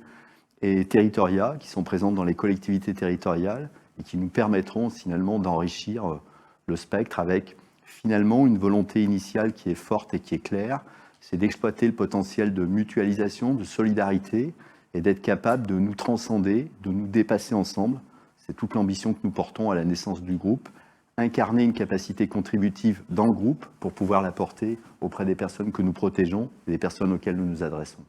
S4: et Territoria, qui sont présentes dans les collectivités territoriales et qui nous permettront finalement d'enrichir le spectre avec finalement une volonté initiale qui est forte et qui est claire, c'est d'exploiter le potentiel de mutualisation, de solidarité et d'être capable de nous transcender, de nous dépasser ensemble. C'est toute l'ambition que nous portons à la naissance du groupe, incarner une capacité contributive dans le groupe pour pouvoir la porter auprès des personnes que nous protégeons et des personnes auxquelles nous nous adressons.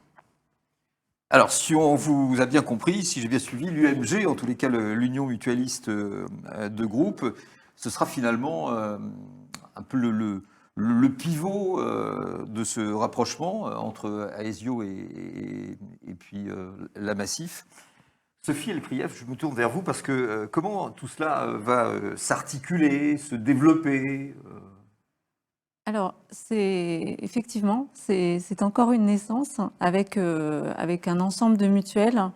S1: Alors, si on vous a bien compris, si j'ai bien suivi, l'UMG, en tous les cas l'Union mutualiste de groupe, ce sera finalement un peu le pivot de ce rapprochement entre Aesio et puis la Massif. Sophie Elprief, je me tourne vers vous parce que comment tout cela va s'articuler, se développer
S8: Alors, effectivement, c'est encore une naissance avec un ensemble de mutuelles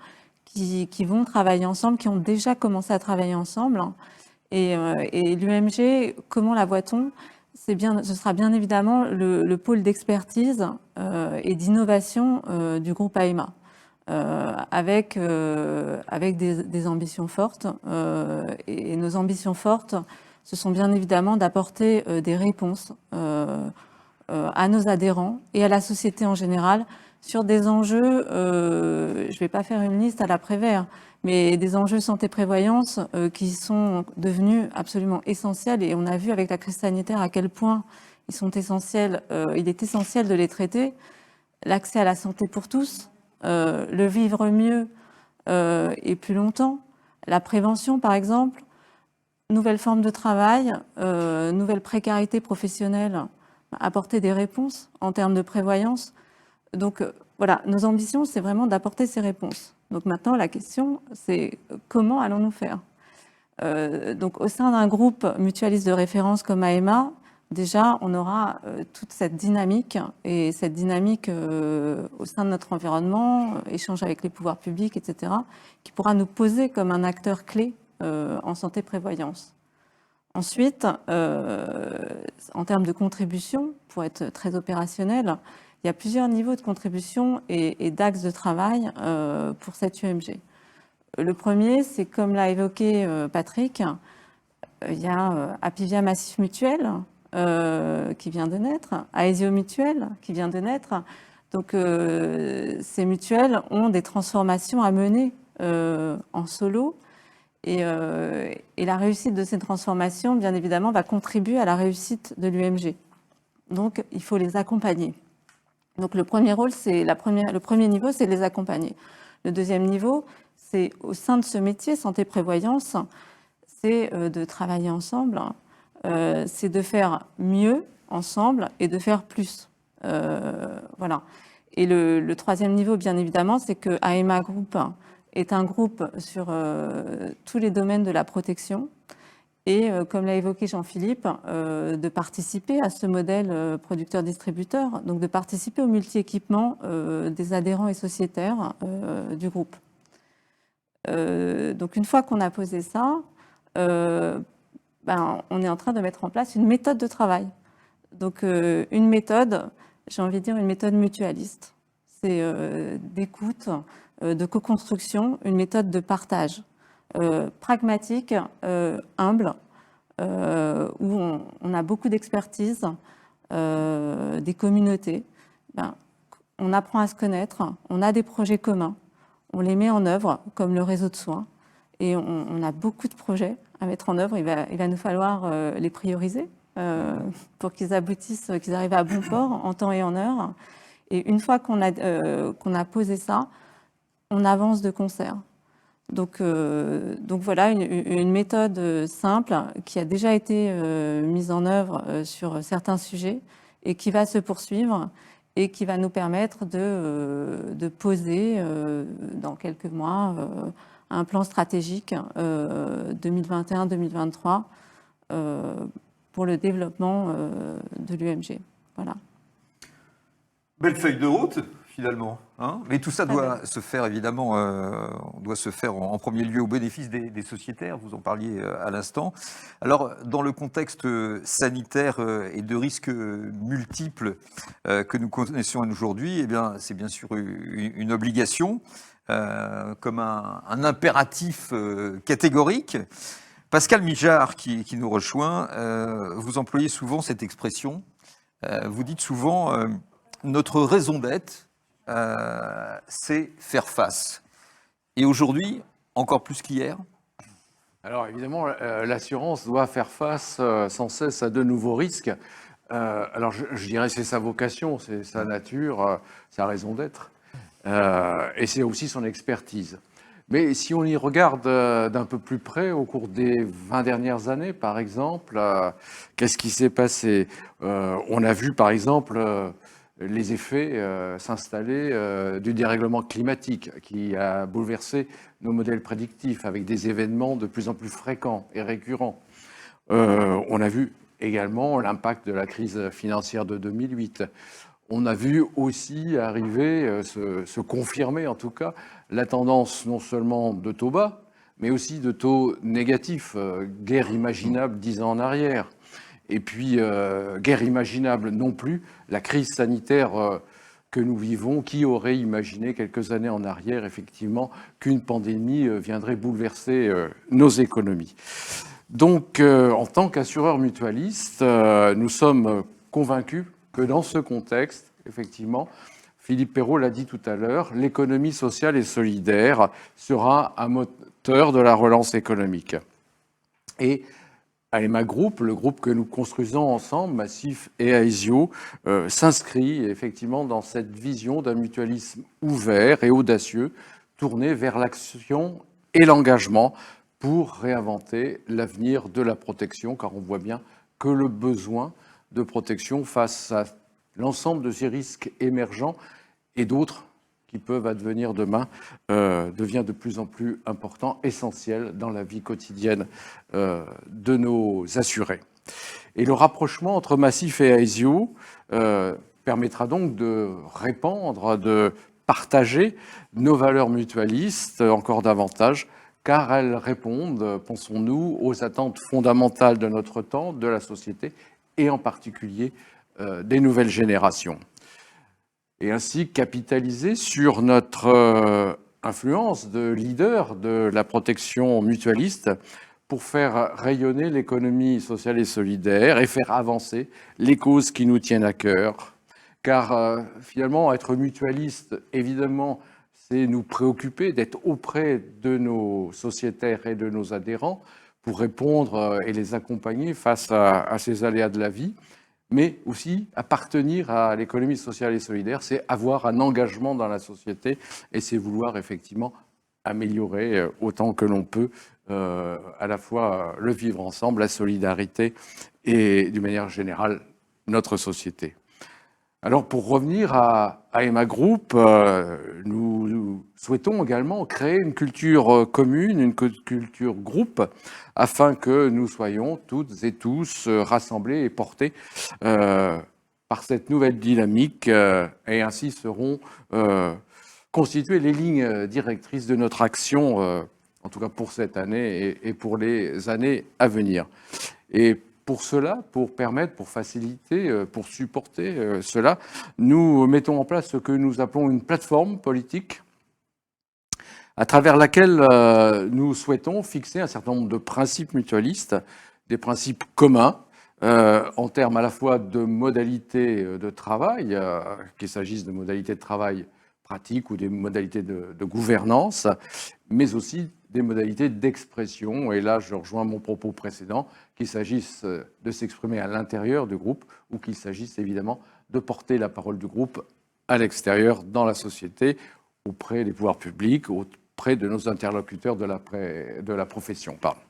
S8: qui vont travailler ensemble, qui ont déjà commencé à travailler ensemble. Et l'UMG, comment la voit-on? Ce sera bien évidemment le pôle d'expertise et d'innovation du groupe AEMA, avec des ambitions fortes. Et nos ambitions fortes, ce sont bien évidemment d'apporter des réponses à nos adhérents et à la société en général sur des enjeux, je ne vais pas faire une liste à la Prévert, mais des enjeux santé-prévoyance qui sont devenus absolument essentiels, et on a vu avec la crise sanitaire à quel point ils sont essentiels, il est essentiel de les traiter. L'accès à la santé pour tous, le vivre mieux et plus longtemps, la prévention par exemple, nouvelles formes de travail, nouvelle précarité professionnelle, apporter des réponses en termes de prévoyance. Donc voilà, nos ambitions, c'est vraiment d'apporter ces réponses. Donc maintenant, la question, c'est comment allons-nous faire? Donc au sein d'un groupe mutualiste de référence comme AEMA, déjà, on aura toute cette dynamique, et cette dynamique au sein de notre environnement, échange avec les pouvoirs publics, etc., qui pourra nous poser comme un acteur clé en santé-prévoyance. Ensuite, en termes de contribution, pour être très opérationnel, il y a plusieurs niveaux de contribution et d'axes de travail pour cette UMG. Le premier, c'est comme l'a évoqué Patrick, il y a Apivia Massif Mutuel qui vient de naître, Aesio Mutuel qui vient de naître. Donc ces mutuelles ont des transformations à mener en solo. Et la réussite de ces transformations, bien évidemment, va contribuer à la réussite de l'UMG. Donc, il faut les accompagner. Donc, le premier rôle, le premier niveau, c'est de les accompagner. Le deuxième niveau, c'est au sein de ce métier, santé-prévoyance, c'est de travailler ensemble, c'est de faire mieux ensemble et de faire plus. Voilà. Et le troisième niveau, bien évidemment, c'est que AEMA Group est un groupe sur tous les domaines de la protection et, comme l'a évoqué Jean-Philippe, de participer à ce modèle producteur-distributeur, donc de participer au multi-équipement des adhérents et sociétaires du groupe. Donc une fois qu'on a posé ça, on est en train de mettre en place une méthode de travail. Donc une méthode, j'ai envie de dire une méthode mutualiste. C'est d'écoute, de co-construction, une méthode de partage, pragmatique, humble, où on a beaucoup d'expertise, des communautés. On apprend à se connaître, on a des projets communs, on les met en œuvre, comme le réseau de soins, et on a beaucoup de projets à mettre en œuvre. Il va nous falloir les prioriser pour qu'ils aboutissent, qu'ils arrivent à bon port en temps et en heure. Et une fois qu'on a posé ça, on avance de concert. Donc voilà une méthode simple qui a déjà été mise en œuvre sur certains sujets et qui va se poursuivre et qui va nous permettre de poser dans quelques mois un plan stratégique 2021-2023 pour le développement de l'UMG. Voilà.
S1: Belle feuille de route, finalement. Hein, mais tout ça doit se faire, évidemment, doit se faire en premier lieu au bénéfice des sociétaires. Vous en parliez à l'instant. Alors, dans le contexte sanitaire et de risques multiples que nous connaissons aujourd'hui, eh bien, c'est bien sûr une obligation, comme un impératif catégorique. Pascal Mijard, qui nous rejoint, vous employez souvent cette expression. Vous dites souvent notre raison d'être, c'est faire face. Et aujourd'hui, encore plus qu'hier.
S2: Alors évidemment, l'assurance doit faire face sans cesse à de nouveaux risques. Alors je dirais que c'est sa vocation, c'est sa nature, sa raison d'être. Et c'est aussi son expertise. Mais si on y regarde d'un peu plus près, au cours des 20 dernières années, par exemple, qu'est-ce qui s'est passé ? On a vu, par exemple, les effets s'installer du dérèglement climatique qui a bouleversé nos modèles prédictifs avec des événements de plus en plus fréquents et récurrents. On a vu également l'impact de la crise financière de 2008. On a vu aussi arriver, se confirmer en tout cas, la tendance non seulement de taux bas, mais aussi de taux négatifs, guère imaginable 10 ans en arrière. Et puis, guère imaginable non plus la crise sanitaire que nous vivons. Qui aurait imaginé quelques années en arrière, effectivement, qu'une pandémie viendrait bouleverser nos économies. Donc, en tant qu'assureur mutualiste, nous sommes convaincus que dans ce contexte, effectivement, Philippe Perrault l'a dit tout à l'heure, l'économie sociale et solidaire sera un moteur de la relance économique. Et AEMA Group, le groupe que nous construisons ensemble, Massif et Aesio, s'inscrit effectivement dans cette vision d'un mutualisme ouvert et audacieux, tourné vers l'action et l'engagement pour réinventer l'avenir de la protection, car on voit bien que le besoin de protection face à l'ensemble de ces risques émergents et d'autres qui peuvent advenir demain devient de plus en plus important, essentiel dans la vie quotidienne de nos assurés. Et le rapprochement entre Massif et Aesio permettra donc de répandre, de partager nos valeurs mutualistes encore davantage, car elles répondent, pensons-nous, aux attentes fondamentales de notre temps, de la société, et en particulier des nouvelles générations. Et ainsi capitaliser sur notre influence de leader de la protection mutualiste pour faire rayonner l'économie sociale et solidaire et faire avancer les causes qui nous tiennent à cœur. Car finalement, être mutualiste, évidemment, c'est nous préoccuper d'être auprès de nos sociétaires et de nos adhérents pour répondre et les accompagner face à ces aléas de la vie. Mais aussi appartenir à l'économie sociale et solidaire, c'est avoir un engagement dans la société et c'est vouloir effectivement améliorer autant que l'on peut à la fois le vivre ensemble, la solidarité et d'une manière générale notre société. Alors, pour revenir à AEMA Group, nous souhaitons également créer une culture commune, une culture groupe, afin que nous soyons toutes et tous rassemblés et portés par cette nouvelle dynamique, et ainsi seront constituées les lignes directrices de notre action, en tout cas pour cette année et pour les années à venir. Et pour cela, pour permettre, pour faciliter, pour supporter cela, nous mettons en place ce que nous appelons une plateforme politique à travers laquelle nous souhaitons fixer un certain nombre de principes mutualistes, des principes communs en termes à la fois de modalités de travail, qu'il s'agisse de modalités de travail pratiques ou des modalités de gouvernance, mais aussi des modalités d'expression. Et là, je rejoins mon propos précédent, qu'il s'agisse de s'exprimer à l'intérieur du groupe ou qu'il s'agisse évidemment de porter la parole du groupe à l'extérieur, dans la société, auprès des pouvoirs publics, auprès de nos interlocuteurs de la profession. Pardon.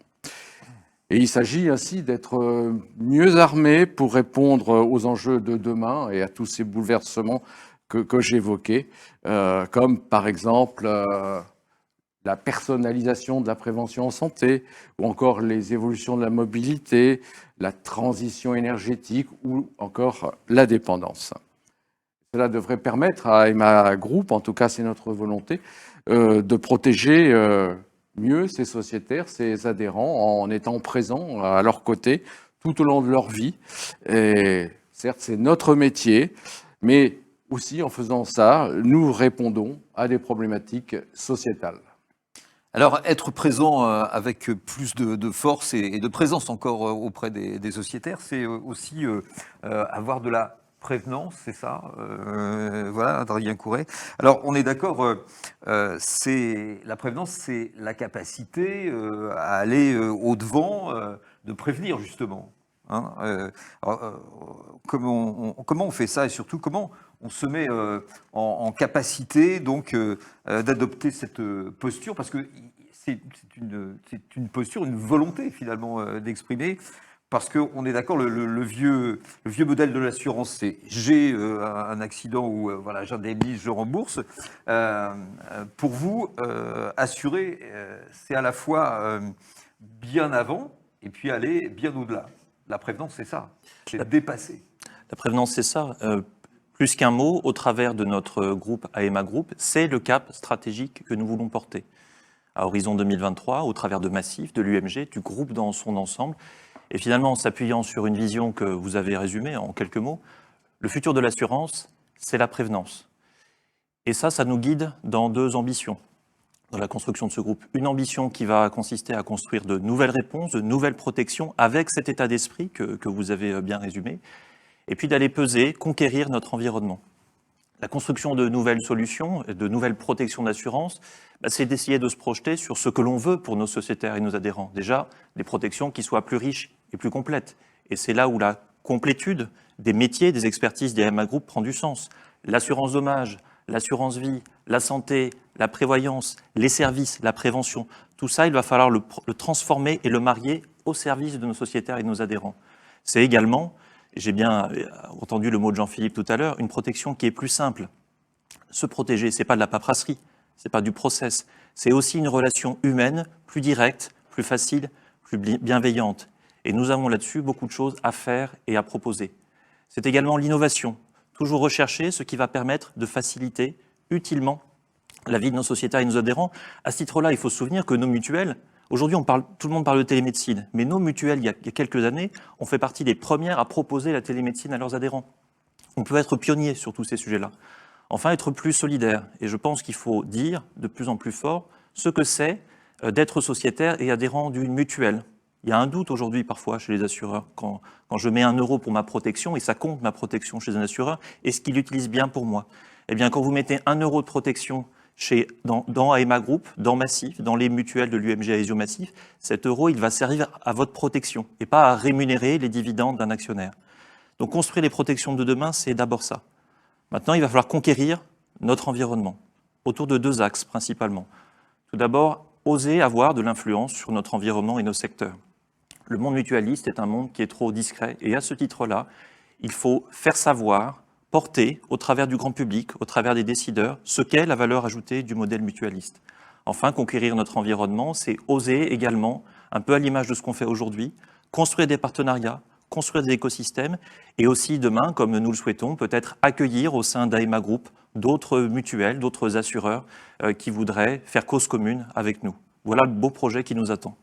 S2: Et il s'agit ainsi d'être mieux armés pour répondre aux enjeux de demain et à tous ces bouleversements que j'évoquais, comme par exemple la personnalisation de la prévention en santé, ou encore les évolutions de la mobilité, la transition énergétique, ou encore la dépendance. Cela devrait permettre à AEMA Group, en tout cas c'est notre volonté, de protéger mieux ses sociétaires, ses adhérents, en étant présents à leur côté tout au long de leur vie. Et certes, c'est notre métier, mais aussi en faisant ça, nous répondons à des problématiques sociétales.
S1: Alors, être présent avec plus de force et de présence encore auprès des sociétaires, c'est aussi avoir de la prévenance, c'est ça, voilà, Adrien Couret. Alors, on est d'accord, la prévenance, c'est la capacité à aller au-devant, de prévenir, justement. Hein, comment on fait ça et surtout comment on se met en capacité donc d'adopter cette posture, parce que c'est une posture, une volonté finalement d'exprimer, parce qu'on est d'accord, le vieux modèle de l'assurance, c'est j'ai un accident ou voilà, j'indemnise, je rembourse. Pour vous, assurer, c'est à la fois bien avant et puis aller bien au-delà. La prévenance, c'est ça, c'est dépasser.
S3: La prévenance, c'est ça. Plus qu'un mot, au travers de notre groupe AEMA Group, c'est le cap stratégique que nous voulons porter. À horizon 2023, au travers de Massif, de l'UMG, du groupe dans son ensemble, et finalement en s'appuyant sur une vision que vous avez résumée en quelques mots, le futur de l'assurance, c'est la prévenance. Et ça nous guide dans deux ambitions dans la construction de ce groupe. Une ambition qui va consister à construire de nouvelles réponses, de nouvelles protections, avec cet état d'esprit que vous avez bien résumé, et puis d'aller peser, conquérir notre environnement. La construction de nouvelles solutions, de nouvelles protections d'assurance, c'est d'essayer de se projeter sur ce que l'on veut pour nos sociétaires et nos adhérents. Déjà, des protections qui soient plus riches et plus complètes. Et c'est là où la complétude des métiers, des expertises des AEMA Group prend du sens. L'assurance dommage, l'assurance vie, la santé, la prévoyance, les services, la prévention, tout ça, il va falloir le transformer et le marier au service de nos sociétaires et de nos adhérents. C'est également, j'ai bien entendu le mot de Jean-Philippe tout à l'heure, une protection qui est plus simple. Se protéger, ce n'est pas de la paperasserie, ce n'est pas du process, c'est aussi une relation humaine plus directe, plus facile, plus bienveillante. Et nous avons là-dessus beaucoup de choses à faire et à proposer. C'est également l'innovation, toujours rechercher ce qui va permettre de faciliter utilement la vie de nos sociétaires et de nos adhérents. À ce titre-là, il faut se souvenir que nos mutuelles, aujourd'hui tout le monde parle de télémédecine, mais nos mutuelles, il y a quelques années, ont fait partie des premières à proposer la télémédecine à leurs adhérents. On peut être pionnier sur tous ces sujets-là. Enfin, être plus solidaire. Et je pense qu'il faut dire de plus en plus fort ce que c'est d'être sociétaire et adhérent d'une mutuelle. Il y a un doute aujourd'hui parfois chez les assureurs. Quand je mets 1 euro pour ma protection, et ça compte ma protection chez un assureur, est-ce qu'il l'utilise bien pour moi? Eh bien, quand vous mettez 1 euro de protection dans AEMA Group, dans Massif, dans les mutuelles de l'UMG Adhésion Massif, cet euro, il va servir à votre protection et pas à rémunérer les dividendes d'un actionnaire. Donc construire les protections de demain, c'est d'abord ça. Maintenant, il va falloir conquérir notre environnement autour de 2 axes principalement. Tout d'abord, oser avoir de l'influence sur notre environnement et nos secteurs. Le monde mutualiste est un monde qui est trop discret et à ce titre-là, il faut faire savoir, porter au travers du grand public, au travers des décideurs, ce qu'est la valeur ajoutée du modèle mutualiste. Enfin, conquérir notre environnement, c'est oser également, un peu à l'image de ce qu'on fait aujourd'hui, construire des partenariats, construire des écosystèmes et aussi demain, comme nous le souhaitons, peut-être accueillir au sein d'AEMA Group d'autres mutuelles, d'autres assureurs qui voudraient faire cause commune avec nous. Voilà le beau projet qui nous attend.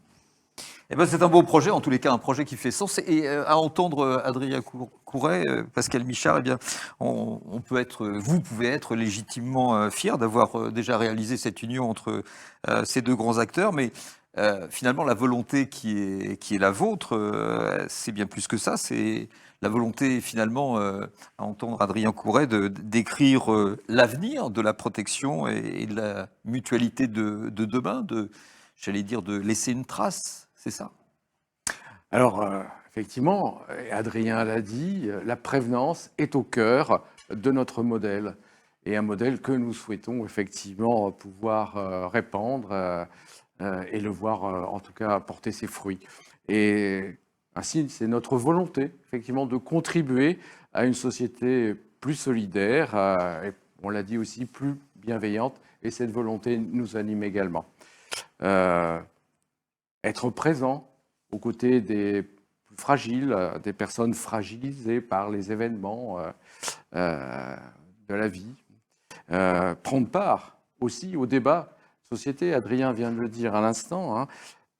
S1: Eh ben, c'est un beau projet, en tous les cas un projet qui fait sens. Et à entendre Adrien Couret, Pascal Michard, eh bien, on peut être, vous pouvez être légitimement fiers d'avoir déjà réalisé cette union entre ces deux grands acteurs. Mais finalement, la volonté qui est la vôtre, c'est bien plus que ça. C'est la volonté, finalement, à entendre Adrien Couret, d'écrire l'avenir de la protection et de la mutualité de demain, j'allais dire, de laisser une trace. C'est ça.
S2: Alors, effectivement, Adrien l'a dit, la prévenance est au cœur de notre modèle. Et un modèle que nous souhaitons effectivement pouvoir répandre et le voir en tout cas porter ses fruits. Et ainsi, c'est notre volonté effectivement de contribuer à une société plus solidaire, et on l'a dit aussi, plus bienveillante. Et cette volonté nous anime également. Être présent aux côtés des plus fragiles, des personnes fragilisées par les événements de la vie. Prendre part aussi au débat société, Adrien vient de le dire à l'instant, hein,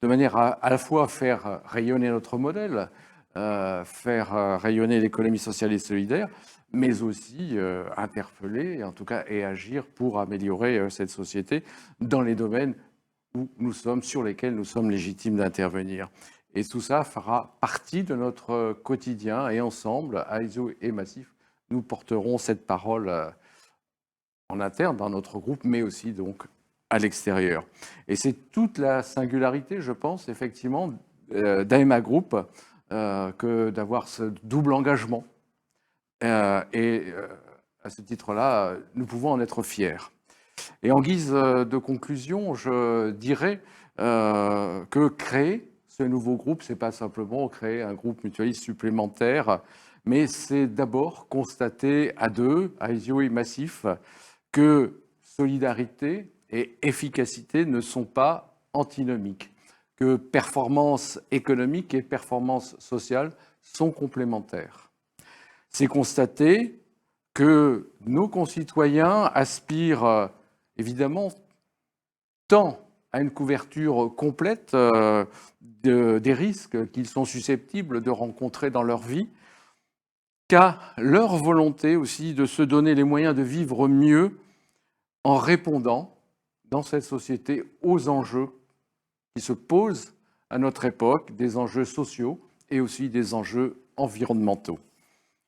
S2: de manière à la fois faire rayonner notre modèle, faire rayonner l'économie sociale et solidaire, mais aussi interpeller, en tout cas, et agir pour améliorer cette société dans les domaines sur lesquels nous sommes légitimes d'intervenir. Et tout ça fera partie de notre quotidien et ensemble, AESO et Massif, nous porterons cette parole en interne dans notre groupe, mais aussi donc à l'extérieur. Et c'est toute la singularité, je pense, effectivement, d'AEMA Group, que d'avoir ce double engagement. Et à ce titre-là, nous pouvons en être fiers. Et en guise de conclusion, je dirais que créer ce nouveau groupe, ce n'est pas simplement créer un groupe mutualiste supplémentaire, mais c'est d'abord constater à deux, AESO et Massif, que solidarité et efficacité ne sont pas antinomiques, que performance économique et performance sociale sont complémentaires. C'est constater que nos concitoyens aspirent évidemment tant à une couverture complète des risques qu'ils sont susceptibles de rencontrer dans leur vie, qu'à leur volonté aussi de se donner les moyens de vivre mieux en répondant dans cette société aux enjeux qui se posent à notre époque, des enjeux sociaux et aussi des enjeux environnementaux.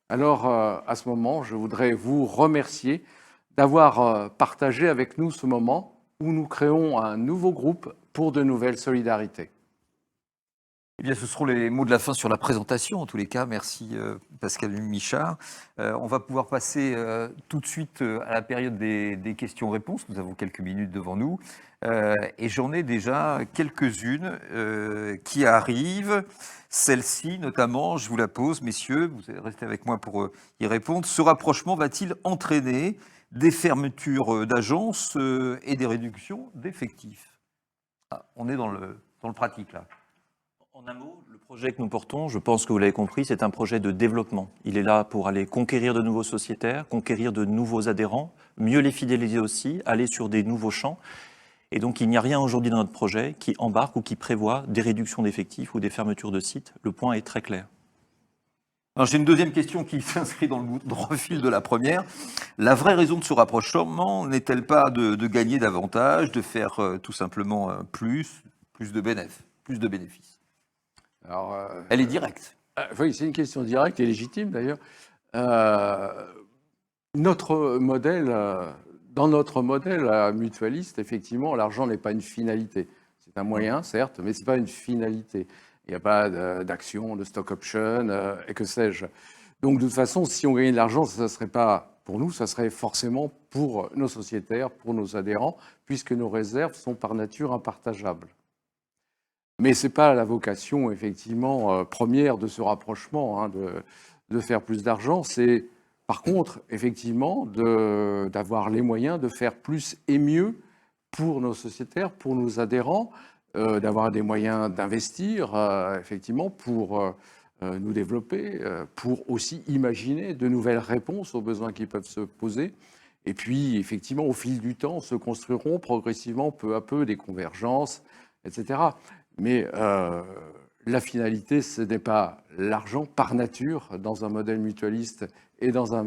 S2: Alors, à ce moment, je voudrais vous remercier d'avoir partagé avec nous ce moment où nous créons un nouveau groupe pour de nouvelles solidarités.
S1: Eh bien, ce seront les mots de la fin sur la présentation, en tous les cas. Merci Pascal Michard. On va pouvoir passer tout de suite à la période des questions-réponses. Nous avons quelques minutes devant nous. Et j'en ai déjà quelques-unes qui arrivent. Celle-ci, notamment, je vous la pose, messieurs, vous restez avec moi pour y répondre. Ce rapprochement va-t-il entraîner des fermetures d'agences et des réductions d'effectifs? On est dans le pratique, là.
S3: En un mot, le projet que nous portons, je pense que vous l'avez compris, c'est un projet de développement. Il est là pour aller conquérir de nouveaux sociétaires, conquérir de nouveaux adhérents, mieux les fidéliser aussi, aller sur des nouveaux champs. Et donc, il n'y a rien aujourd'hui dans notre projet qui embarque ou qui prévoit des réductions d'effectifs ou des fermetures de sites. Le point est très clair.
S1: J'ai une deuxième question qui s'inscrit dans le droit fil de la première. La vraie raison de ce rapprochement n'est-elle pas de gagner davantage, de faire tout simplement plus de bénéfices?
S2: Alors,
S1: elle est directe.
S2: Oui, c'est une question directe et légitime d'ailleurs. Notre modèle, dans notre modèle mutualiste, effectivement, l'argent n'est pas une finalité. C'est un moyen, certes, mais ce n'est pas une finalité. Il n'y a pas d'action, de stock option, et que sais-je. Donc, de toute façon, si on gagnait de l'argent, ça ne serait pas pour nous, ça serait forcément pour nos sociétaires, pour nos adhérents, puisque nos réserves sont par nature impartageables. Mais ce n'est pas la vocation, effectivement, première de ce rapprochement, hein, de faire plus d'argent. C'est Par contre, effectivement, d'avoir les moyens de faire plus et mieux pour nos sociétaires, pour nos adhérents, d'avoir des moyens d'investir, effectivement, pour nous développer, pour aussi imaginer de nouvelles réponses aux besoins qui peuvent se poser. Et puis, effectivement, au fil du temps, se construiront progressivement, peu à peu, des convergences, etc. Mais la finalité, ce n'est pas l'argent par nature dans un modèle mutualiste et dans un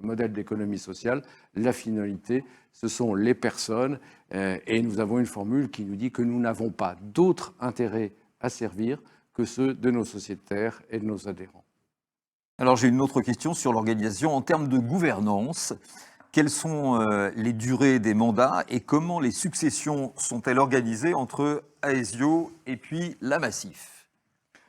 S2: modèle d'économie sociale. La finalité, ce sont les personnes. Et nous avons une formule qui nous dit que nous n'avons pas d'autres intérêts à servir que ceux de nos sociétaires et de nos adhérents.
S1: Alors j'ai une autre question sur l'organisation. En termes de gouvernance, quelles sont les durées des mandats et comment les successions sont-elles organisées entre Aesio et puis la Massif ?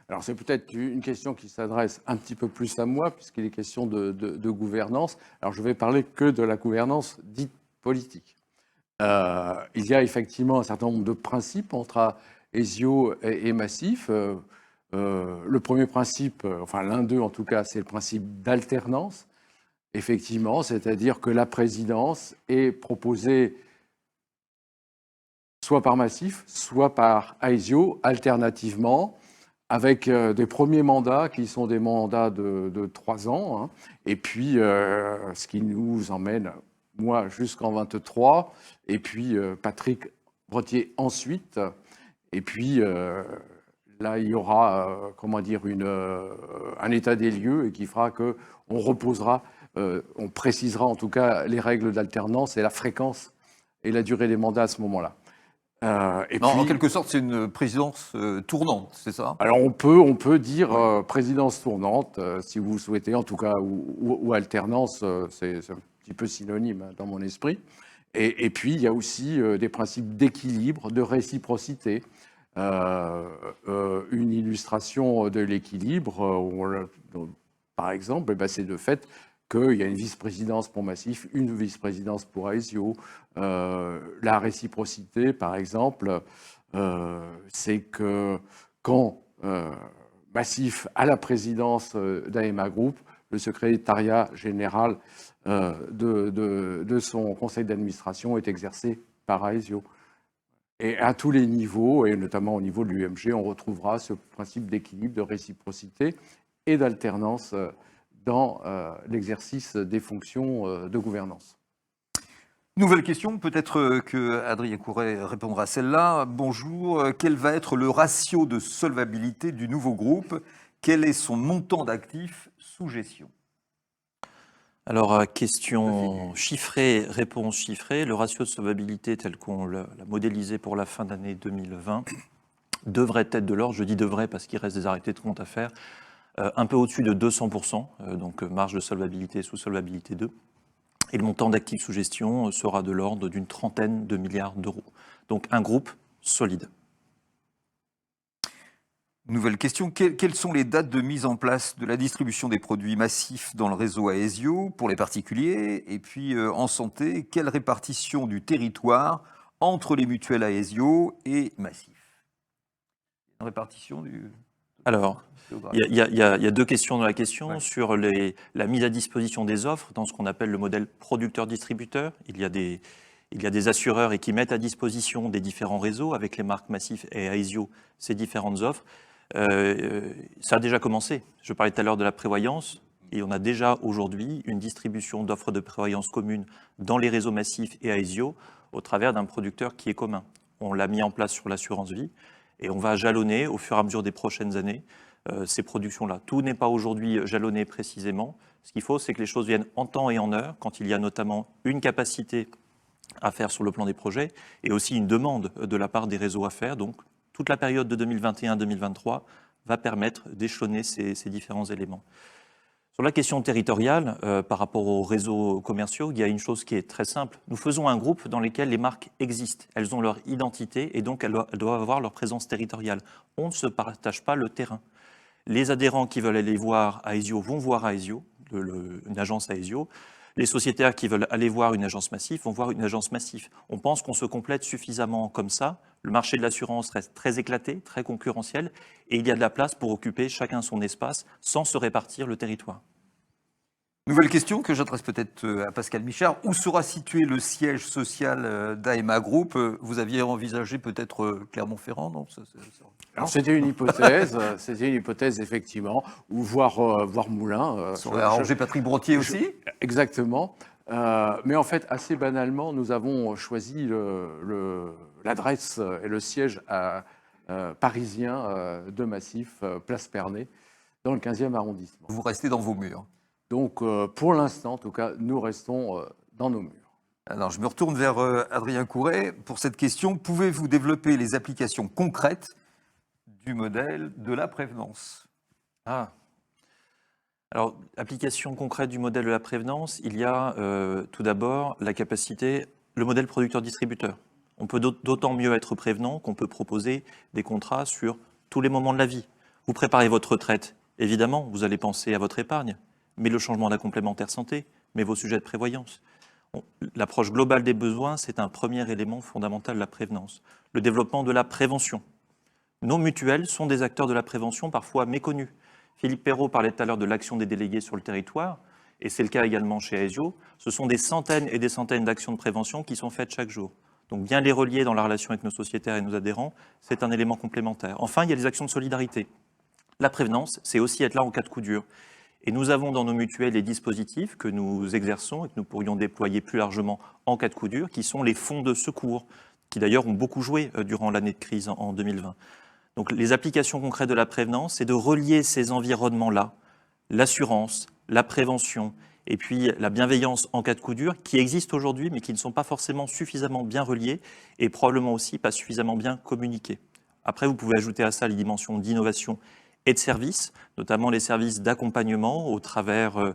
S2: Alors c'est peut-être une question qui s'adresse un petit peu plus à moi, puisqu'il est question de gouvernance. Alors je vais parler que de la gouvernance dite politique. Il y a effectivement un certain nombre de principes entre Aesio et Massif. Le premier principe, enfin l'un d'eux en tout cas, c'est le principe d'alternance. Effectivement, c'est-à-dire que la présidence est proposée soit par Massif, soit par Aesio, alternativement, avec des premiers mandats qui sont des mandats de 3 ans, hein, et puis ce qui nous emmène, moi, jusqu'en 23, et puis Patrick Brottier ensuite, et puis là, il y aura, comment dire, un état des lieux et qui fera qu'on reposera, on précisera en tout cas les règles d'alternance et la fréquence et la durée des mandats à ce moment-là.
S1: En quelque sorte, c'est une présidence tournante, c'est ça?
S2: Alors on peut dire présidence tournante, si vous souhaitez, en tout cas, ou alternance, c'est un petit peu synonyme dans mon esprit. Et puis il y a aussi des principes d'équilibre, de réciprocité. Une illustration de l'équilibre, par exemple, c'est le fait qu'il y a une vice-présidence pour Massif, une vice-présidence pour Aesio. La réciprocité, par exemple, c'est que quand Massif a la présidence d'AEMA Group, le secrétariat général de son conseil d'administration est exercé par Aesio. Et à tous les niveaux, et notamment au niveau de l'UMG, on retrouvera ce principe d'équilibre, de réciprocité et d'alternance dans l'exercice des fonctions de gouvernance.
S1: Nouvelle question, peut-être que Adrien Couret répondra à celle-là. Bonjour, quel va être le ratio de solvabilité du nouveau groupe? Quel est son montant d'actifs sous gestion?
S3: Alors, question chiffrée, réponse chiffrée. Le ratio de solvabilité tel qu'on l'a modélisé pour la fin d'année 2020 devrait être de l'ordre, je dis devrait parce qu'il reste des arrêtés de compte à faire, un peu au-dessus de 200%, donc marge de solvabilité sous solvabilité 2. Et le montant d'actifs sous gestion sera de l'ordre d'une 30aine de milliards d'euros. Donc un groupe solide.
S1: Nouvelle question, quelles sont les dates de mise en place de la distribution des produits Massif dans le réseau Aesio pour les particuliers? Et puis en santé, quelle répartition du territoire entre les mutuelles Aesio et Massif? Une répartition du...
S3: Alors, il y a deux questions dans la question. Ouais. Sur la mise à disposition des offres dans ce qu'on appelle le modèle producteur-distributeur. Il y a des assureurs et qui mettent à disposition des différents réseaux avec les marques Massif et Aesio ces différentes offres. Ça a déjà commencé. Je parlais tout à l'heure de la prévoyance et on a déjà aujourd'hui une distribution d'offres de prévoyance communes dans les réseaux Massif et Aesio au travers d'un producteur qui est commun. On l'a mis en place sur l'assurance vie et on va jalonner au fur et à mesure des prochaines années ces productions-là. Tout n'est pas aujourd'hui jalonné précisément. Ce qu'il faut, c'est que les choses viennent en temps et en heure, quand il y a notamment une capacité à faire sur le plan des projets et aussi une demande de la part des réseaux à faire. Donc, toute la période de 2021-2023 va permettre d'échelonner ces différents éléments. Sur la question territoriale, par rapport aux réseaux commerciaux, il y a une chose qui est très simple. Nous faisons un groupe dans lequel les marques existent. Elles ont leur identité et donc elles doivent avoir leur présence territoriale. On ne se partage pas le terrain. Les adhérents qui veulent aller voir Aesio vont voir Aesio, une agence Aesio. Les sociétaires qui veulent aller voir une agence Massif vont voir une agence Massif. On pense qu'on se complète suffisamment comme ça. Le marché de l'assurance reste très éclaté, très concurrentiel, et il y a de la place pour occuper chacun son espace sans se répartir le territoire.
S1: Nouvelle question que j'adresse peut-être à Pascal Michard. Où sera situé le siège social d'AEMA Group? Vous aviez envisagé peut-être Clermont-Ferrand, non?
S2: Alors c'était une hypothèse effectivement, ou voir Moulins.
S1: Ça aurait arrangé Patrick Brotier aussi?
S2: Exactement. Mais en fait, assez banalement, nous avons choisi l'adresse et le siège parisien de Massif, Place Pernay, dans le 15e arrondissement.
S1: Vous restez dans vos murs.
S2: Donc, pour l'instant, en tout cas, nous restons dans nos murs.
S1: Alors, je me retourne vers Adrien Couret pour cette question. Pouvez-vous développer les applications concrètes du modèle de la prévenance?
S3: Alors, application concrète du modèle de la prévenance, il y a tout d'abord la capacité, le modèle producteur-distributeur. On peut d'autant mieux être prévenant qu'on peut proposer des contrats sur tous les moments de la vie. Vous préparez votre retraite, évidemment, vous allez penser à votre épargne, mais le changement de la complémentaire santé, mais vos sujets de prévoyance. L'approche globale des besoins, c'est un premier élément fondamental de la prévenance. Le développement de la prévention. Nos mutuelles sont des acteurs de la prévention parfois méconnus. Philippe Perrault parlait tout à l'heure de l'action des délégués sur le territoire, et c'est le cas également chez Aesio. Ce sont des centaines et des centaines d'actions de prévention qui sont faites chaque jour. Donc bien les relier dans la relation avec nos sociétaires et nos adhérents, c'est un élément complémentaire. Enfin, il y a les actions de solidarité. La prévenance, c'est aussi être là en cas de coup dur. Et nous avons dans nos mutuelles des dispositifs que nous exerçons et que nous pourrions déployer plus largement en cas de coup dur, qui sont les fonds de secours, qui d'ailleurs ont beaucoup joué durant l'année de crise en 2020. Donc les applications concrètes de la prévenance, c'est de relier ces environnements-là, l'assurance, la prévention, et puis la bienveillance en cas de coup dur, qui existent aujourd'hui, mais qui ne sont pas forcément suffisamment bien reliés, et probablement aussi pas suffisamment bien communiqués. Après, vous pouvez ajouter à ça les dimensions d'innovation et de services, notamment les services d'accompagnement au travers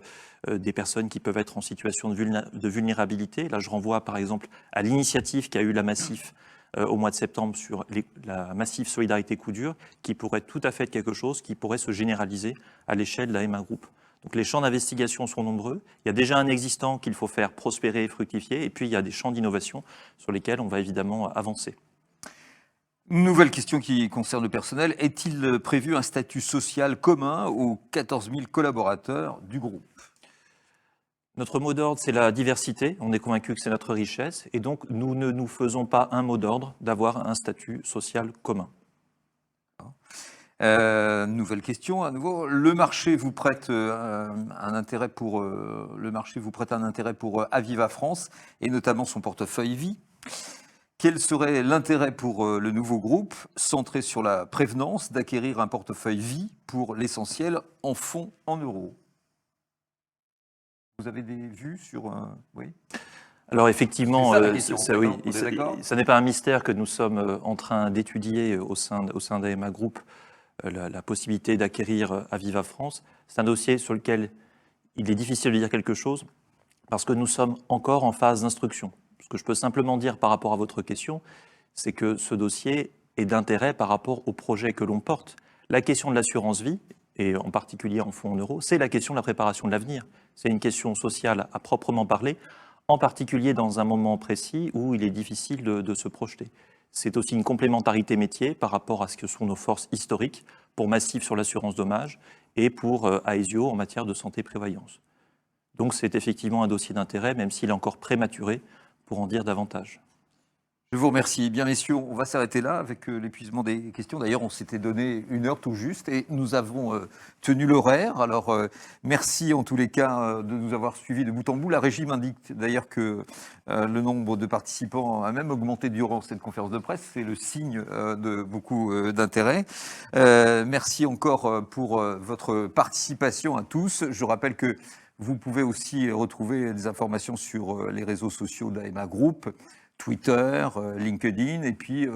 S3: des personnes qui peuvent être en situation de vulnérabilité. Là, je renvoie par exemple à l'initiative qu'a eu la Massif au mois de septembre sur la Massif Solidarité Coup Dur, qui pourrait tout à fait être quelque chose qui pourrait se généraliser à l'échelle de l'AEMA Group. Donc les champs d'investigation sont nombreux. Il y a déjà un existant qu'il faut faire prospérer et fructifier, et puis il y a des champs d'innovation sur lesquels on va évidemment avancer.
S1: Nouvelle question qui concerne le personnel. Est-il prévu un statut social commun aux 14 000 collaborateurs du groupe?
S3: Notre mot d'ordre, c'est la diversité. On est convaincu que c'est notre richesse. Et donc, nous ne nous faisons pas un mot d'ordre d'avoir un statut social commun.
S1: Nouvelle question à nouveau. Le marché vous prête un intérêt pour Aviva France et notamment son portefeuille vie. Quel serait l'intérêt pour le nouveau groupe, centré sur la prévenance, d'acquérir un portefeuille vie pour l'essentiel en fonds en euros? Vous avez des vues sur... Oui.
S3: Alors effectivement,
S1: ça
S3: n'est pas un mystère que nous sommes en train d'étudier au sein d'AEMA Group la possibilité d'acquérir Aviva France. C'est un dossier sur lequel il est difficile de dire quelque chose parce que nous sommes encore en phase d'instruction. Ce que je peux simplement dire par rapport à votre question, c'est que ce dossier est d'intérêt par rapport au projet que l'on porte. La question de l'assurance vie, et en particulier en fonds en euros, c'est la question de la préparation de l'avenir. C'est une question sociale à proprement parler, en particulier dans un moment précis où il est difficile de se projeter. C'est aussi une complémentarité métier par rapport à ce que sont nos forces historiques, pour Massif sur l'assurance dommage et pour Aesio en matière de santé-prévoyance. Donc c'est effectivement un dossier d'intérêt, même s'il est encore prématuré pour en dire davantage.
S1: Je vous remercie. Bien, messieurs, on va s'arrêter là avec l'épuisement des questions. D'ailleurs, on s'était donné 1 heure tout juste et nous avons tenu l'horaire. Alors, merci en tous les cas de nous avoir suivis de bout en bout. La régie m'indique d'ailleurs que le nombre de participants a même augmenté durant cette conférence de presse. C'est le signe de beaucoup d'intérêt. Merci encore pour votre participation à tous. Je rappelle que vous pouvez aussi retrouver des informations sur les réseaux sociaux d'AEMA Group, Twitter, LinkedIn, et puis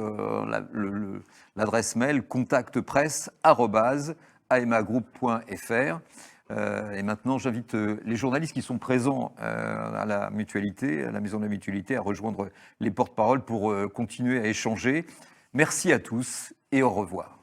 S1: l'adresse mail contactpresse@aemagroup.fr. Et maintenant, j'invite les journalistes qui sont présents à la mutualité, à la Maison de la Mutualité, à rejoindre les porte-paroles pour continuer à échanger. Merci à tous et au revoir.